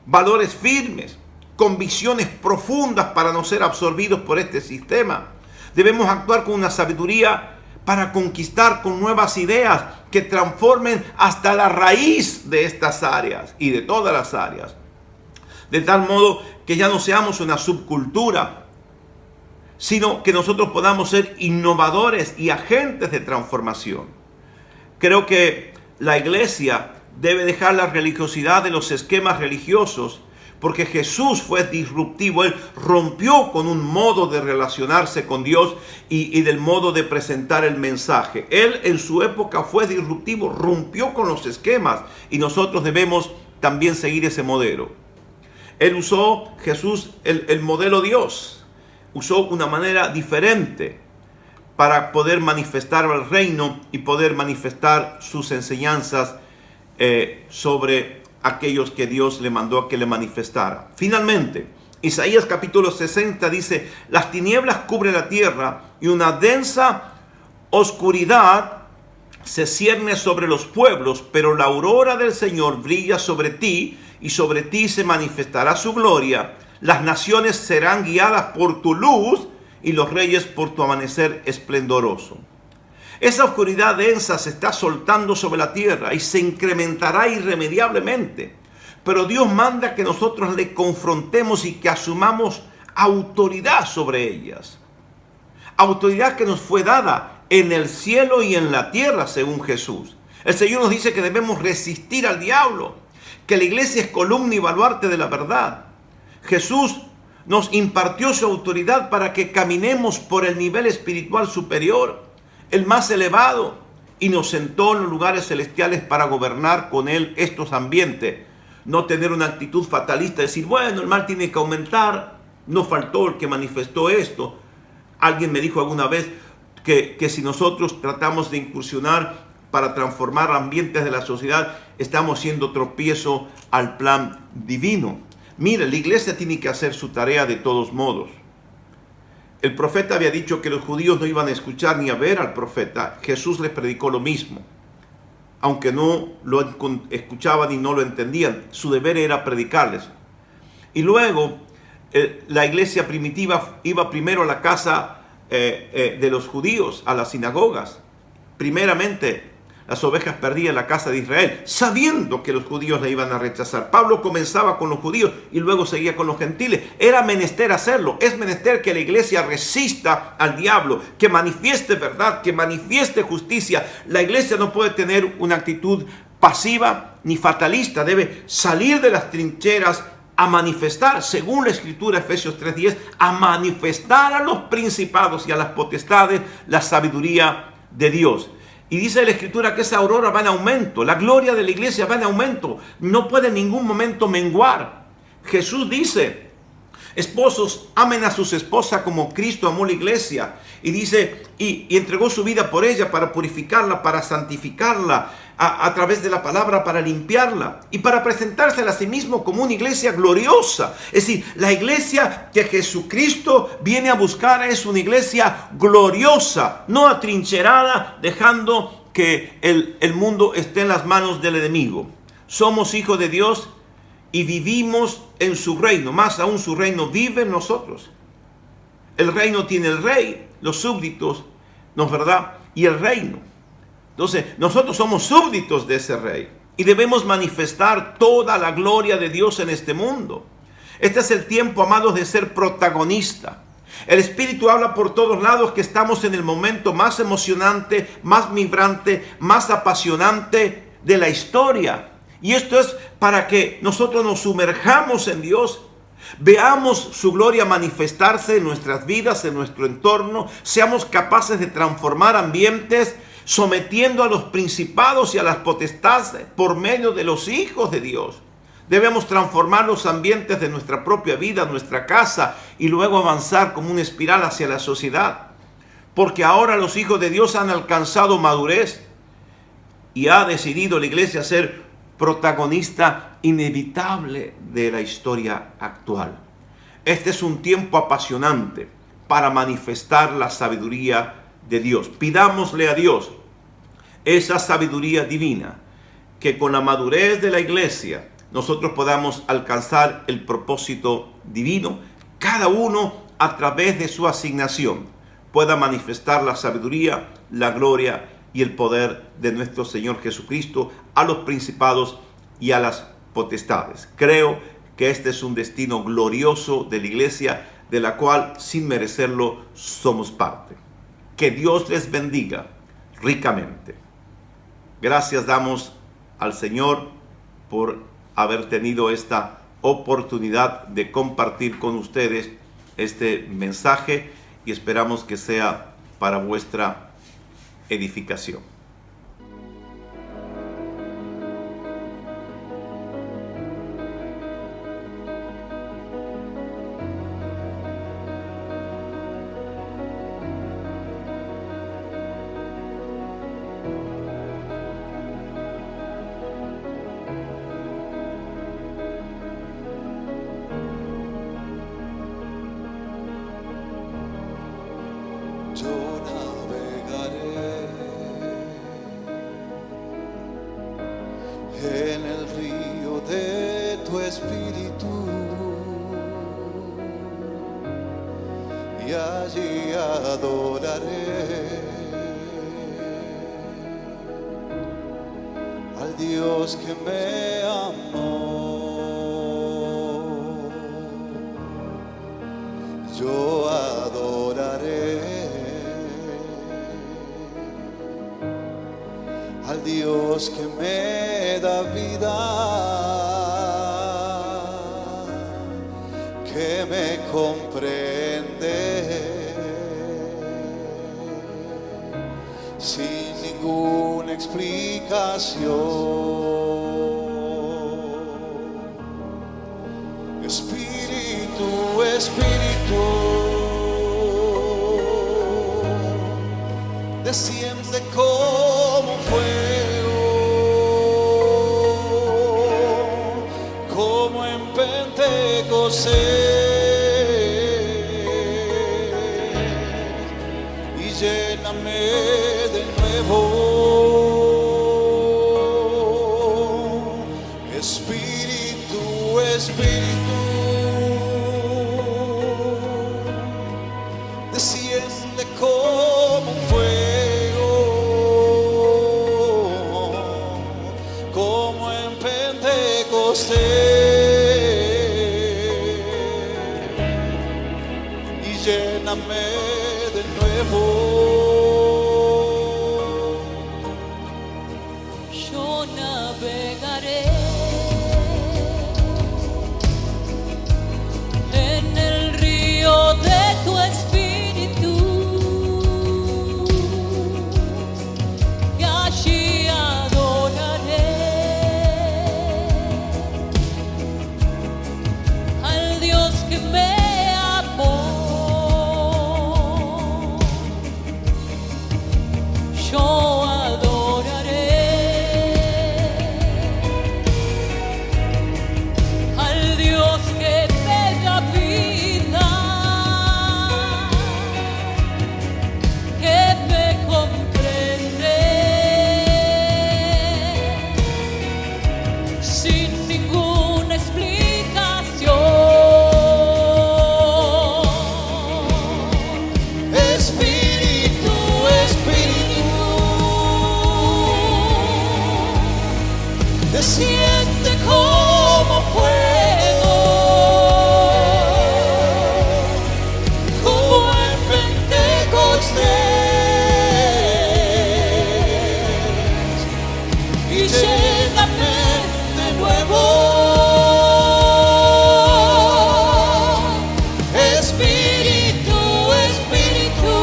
valores firmes, convicciones profundas para no ser absorbidos por este sistema. Debemos actuar con una sabiduría para conquistar con nuevas ideas que transformen hasta la raíz de estas áreas y de todas las áreas. De tal modo que ya no seamos una subcultura, sino que nosotros podamos ser innovadores y agentes de transformación. Creo que la iglesia debe dejar la religiosidad de los esquemas religiosos, porque Jesús fue disruptivo. Él rompió con un modo de relacionarse con Dios y del modo de presentar el mensaje. Él en su época fue disruptivo, rompió con los esquemas, y nosotros debemos también seguir ese modelo. Él usó, Jesús, el modelo Dios, usó una manera diferente para poder manifestar el reino y poder manifestar sus enseñanzas sobre aquellos que Dios le mandó a que le manifestara. Finalmente, Isaías capítulo 60 dice: las tinieblas cubren la tierra y una densa oscuridad se cierne sobre los pueblos, pero la aurora del Señor brilla sobre ti, y sobre ti se manifestará su gloria. Las naciones serán guiadas por tu luz, y los reyes por tu amanecer esplendoroso. Esa oscuridad densa se está soltando sobre la tierra y se incrementará irremediablemente. Pero Dios manda que nosotros le confrontemos y que asumamos autoridad sobre ellas. Autoridad que nos fue dada en el cielo y en la tierra, según Jesús. El Señor nos dice que debemos resistir al diablo, que la iglesia es columna y baluarte de la verdad. Jesús nos impartió su autoridad para que caminemos por el nivel espiritual superior, el más elevado, y nos sentó en los lugares celestiales para gobernar con Él estos ambientes. No tener una actitud fatalista, decir, bueno, el mal tiene que aumentar, no faltó el que manifestó esto. Alguien me dijo alguna vez que si nosotros tratamos de incursionar para transformar ambientes de la sociedad, estamos siendo tropiezo al plan divino. Mire, la iglesia tiene que hacer su tarea de todos modos. El profeta había dicho que los judíos no iban a escuchar ni a ver al profeta. Jesús les predicó lo mismo. Aunque no lo escuchaban y no lo entendían, su deber era predicarles. Y luego, la iglesia primitiva iba primero a la casa de los judíos, a las sinagogas. Primeramente, las ovejas perdían la casa de Israel, sabiendo que los judíos la iban a rechazar. Pablo comenzaba con los judíos y luego seguía con los gentiles. Era menester hacerlo. Es menester que la iglesia resista al diablo, que manifieste verdad, que manifieste justicia. La iglesia no puede tener una actitud pasiva ni fatalista. Debe salir de las trincheras a manifestar, según la escritura, Efesios 3:10, a manifestar a los principados y a las potestades la sabiduría de Dios. Y dice la escritura que esa aurora va en aumento, la gloria de la iglesia va en aumento, no puede en ningún momento menguar. Jesús dice, esposos, amen a sus esposas como Cristo amó la iglesia. Y dice, y entregó su vida por ella para purificarla, para santificarla, a través de la palabra, para limpiarla y para presentársela a sí mismo como una iglesia gloriosa. Es decir, la iglesia que Jesucristo viene a buscar es una iglesia gloriosa, no atrincherada, dejando que el mundo esté en las manos del enemigo. Somos hijos de Dios y vivimos en su reino, más aún su reino vive en nosotros. El reino tiene el rey, los súbditos, ¿no es verdad? Y el reino. Entonces, nosotros somos súbditos de ese rey y debemos manifestar toda la gloria de Dios en este mundo. Este es el tiempo, amados, de ser protagonista. El Espíritu habla por todos lados que estamos en el momento más emocionante, más vibrante, más apasionante de la historia. Y esto es para que nosotros nos sumerjamos en Dios, veamos su gloria manifestarse en nuestras vidas, en nuestro entorno, seamos capaces de transformar ambientes, sometiendo a los principados y a las potestades por medio de los hijos de Dios. Debemos transformar los ambientes de nuestra propia vida, nuestra casa, y luego avanzar como una espiral hacia la sociedad. Porque ahora los hijos de Dios han alcanzado madurez y ha decidido la iglesia ser protagonista inevitable de la historia actual. Este es un tiempo apasionante para manifestar la sabiduría de Dios. Pidámosle a Dios esa sabiduría divina, que con la madurez de la iglesia nosotros podamos alcanzar el propósito divino, cada uno a través de su asignación pueda manifestar la sabiduría, la gloria y el poder de nuestro Señor Jesucristo a los principados y a las potestades. Creo que este es un destino glorioso de la iglesia, de la cual sin merecerlo somos parte. Que Dios les bendiga ricamente. Gracias damos al Señor por haber tenido esta oportunidad de compartir con ustedes este mensaje y esperamos que sea para vuestra edificación. en el río de tu espíritu, y allí adoraré al Dios que me amó. Yo adoraré al Dios que me da vida, que me comprende sin ninguna explicación. Espíritu, Espíritu, desciende como fuego, como en Pentecostés, y lléname de nuevo. Espíritu, Espíritu, desciende como un fuego, como en Pentecostés, y lléname de nuevo. Yo navegaré en el río de tu espíritu, y allí adoraré al Dios que me amó. Yo adoraré al Dios que me da vida, que me comprende sin ninguna explicación. Espíritu, Espíritu, desciende como fuego, como en Pentecostés, y lléname de nuevo. Espíritu, Espíritu,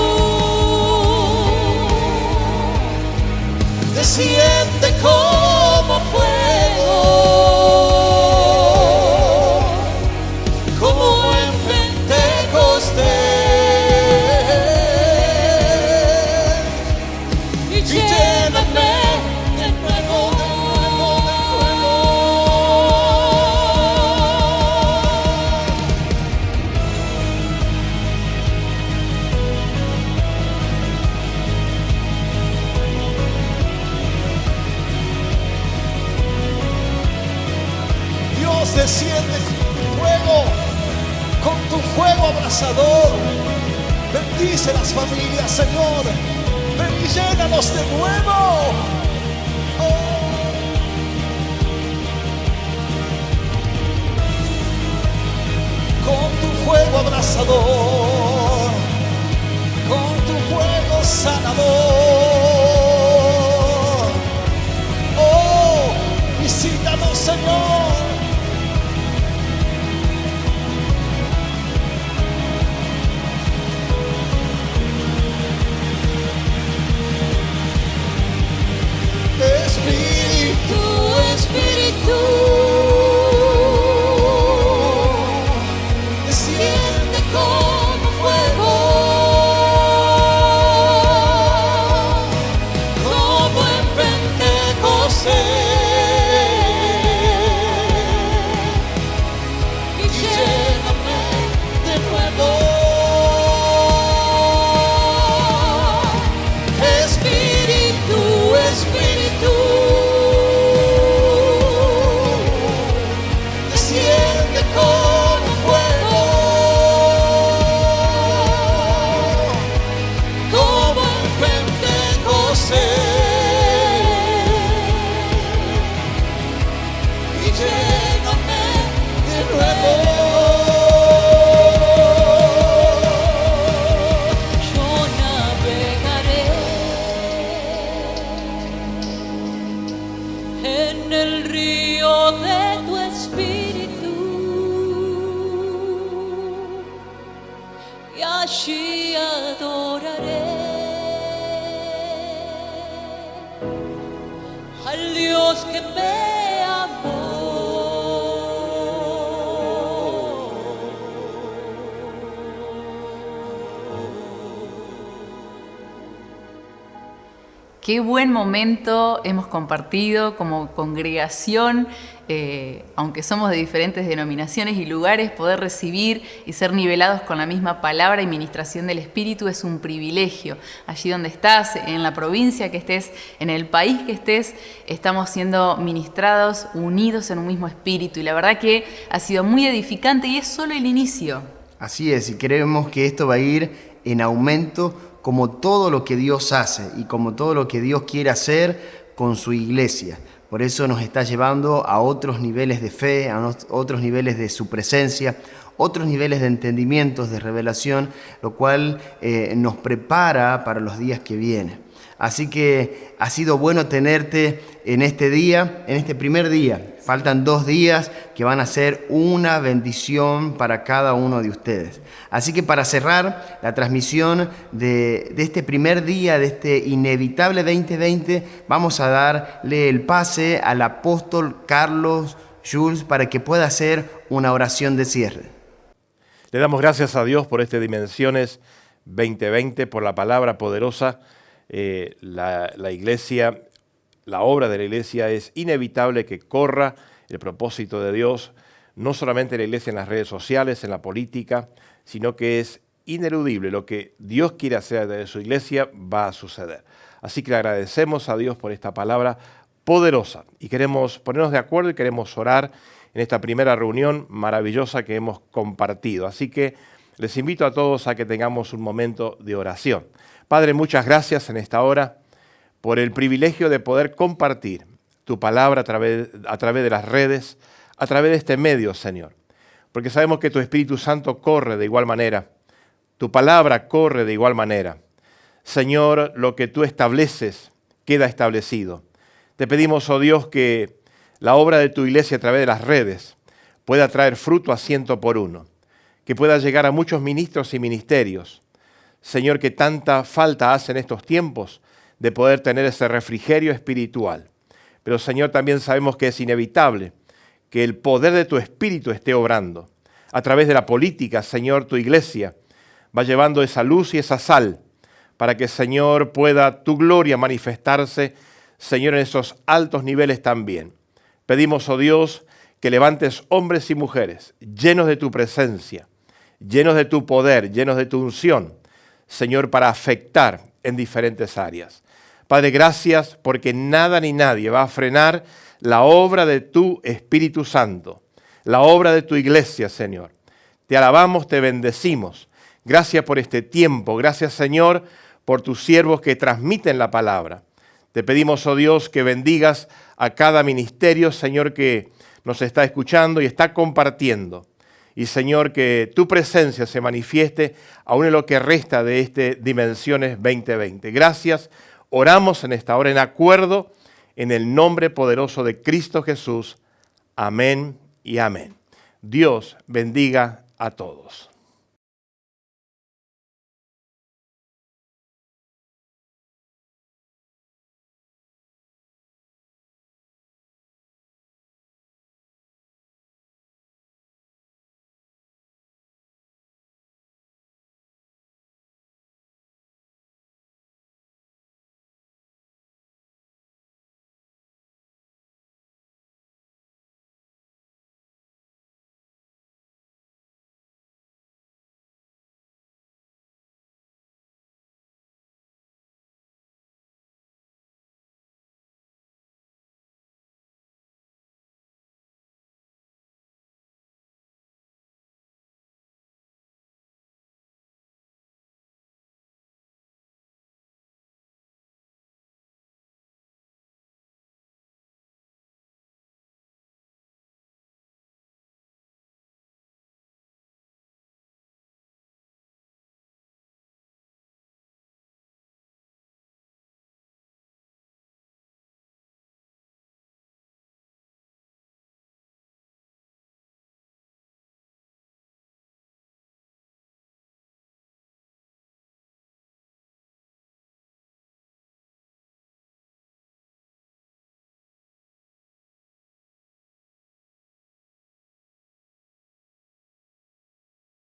desciende como fuego, como en Pentecostés, y lléname de nuevo, de nuevo, de nuevo. Dios, desciende con tu fuego, con tu fuego abrasador. Bendice las familias, Señor. Ven y llénanos de nuevo. Oh. Con tu fuego abrasador, con tu fuego sanador. Oh, visítanos, Señor. Espíritu, Espíritu, desciende como fuego, como en Pentecostés, y lléname de nuevo. Espíritu, Espíritu, el río de tu espíritu, y allí adoraré al Dios que me amó. Qué buen momento hemos compartido como congregación, aunque somos de diferentes denominaciones y lugares, poder recibir y ser nivelados con la misma palabra y ministración del Espíritu es un privilegio. Allí donde estás, en la provincia que estés, en el país que estés, estamos siendo ministrados, unidos en un mismo espíritu, y la verdad que ha sido muy edificante y es solo el inicio. Así es, y creemos que esto va a ir en aumento, como todo lo que Dios hace y como todo lo que Dios quiere hacer con su iglesia. Por eso nos está llevando a otros niveles de fe, a otros niveles de su presencia, otros niveles de entendimientos, de revelación, lo cual nos prepara para los días que vienen. Así que ha sido bueno tenerte en este día, en este primer día. Faltan 2 días que van a ser una bendición para cada uno de ustedes. Así que para cerrar la transmisión de este primer día, de este inevitable 2020, vamos a darle el pase al apóstol Carlos Jules para que pueda hacer una oración de cierre. Le damos gracias a Dios por este Dimensiones 2020, por la palabra poderosa. La iglesia, la obra de la iglesia es inevitable que corra el propósito de Dios, no solamente en la iglesia en las redes sociales, en la política, sino que es ineludible. Lo que Dios quiere hacer de su iglesia va a suceder. Así que le agradecemos a Dios por esta palabra poderosa y queremos ponernos de acuerdo y queremos orar en esta primera reunión maravillosa que hemos compartido. Así que les invito a todos a que tengamos un momento de oración. Padre, muchas gracias en esta hora por el privilegio de poder compartir tu palabra a través de las redes, a través de este medio, Señor. Porque sabemos que tu Espíritu Santo corre de igual manera, tu palabra corre de igual manera. Señor, lo que tú estableces queda establecido. Te pedimos, oh Dios, que la obra de tu iglesia a través de las redes pueda traer fruto a 100%, que pueda llegar a muchos ministros y ministerios. Señor, que tanta falta hace en estos tiempos de poder tener ese refrigerio espiritual. Pero, Señor, también sabemos que es inevitable que el poder de tu Espíritu esté obrando. A través de la política, Señor, tu iglesia va llevando esa luz y esa sal para que, Señor, pueda tu gloria manifestarse, Señor, en esos altos niveles también. Pedimos, oh Dios, que levantes hombres y mujeres llenos de tu presencia, llenos de tu poder, llenos de tu unción, Señor, para afectar en diferentes áreas. Padre, gracias porque nada ni nadie va a frenar la obra de tu Espíritu Santo, la obra de tu iglesia, Señor. Te alabamos, te bendecimos. Gracias por este tiempo. Gracias, Señor, por tus siervos que transmiten la palabra. Te pedimos, oh Dios, que bendigas a cada ministerio, Señor, que nos está escuchando y está compartiendo. Y, Señor, que tu presencia se manifieste aún en lo que resta de este Dimensiones 2020. Gracias. Oramos en esta hora en acuerdo en el nombre poderoso de Cristo Jesús. Amén y amén. Dios bendiga a todos.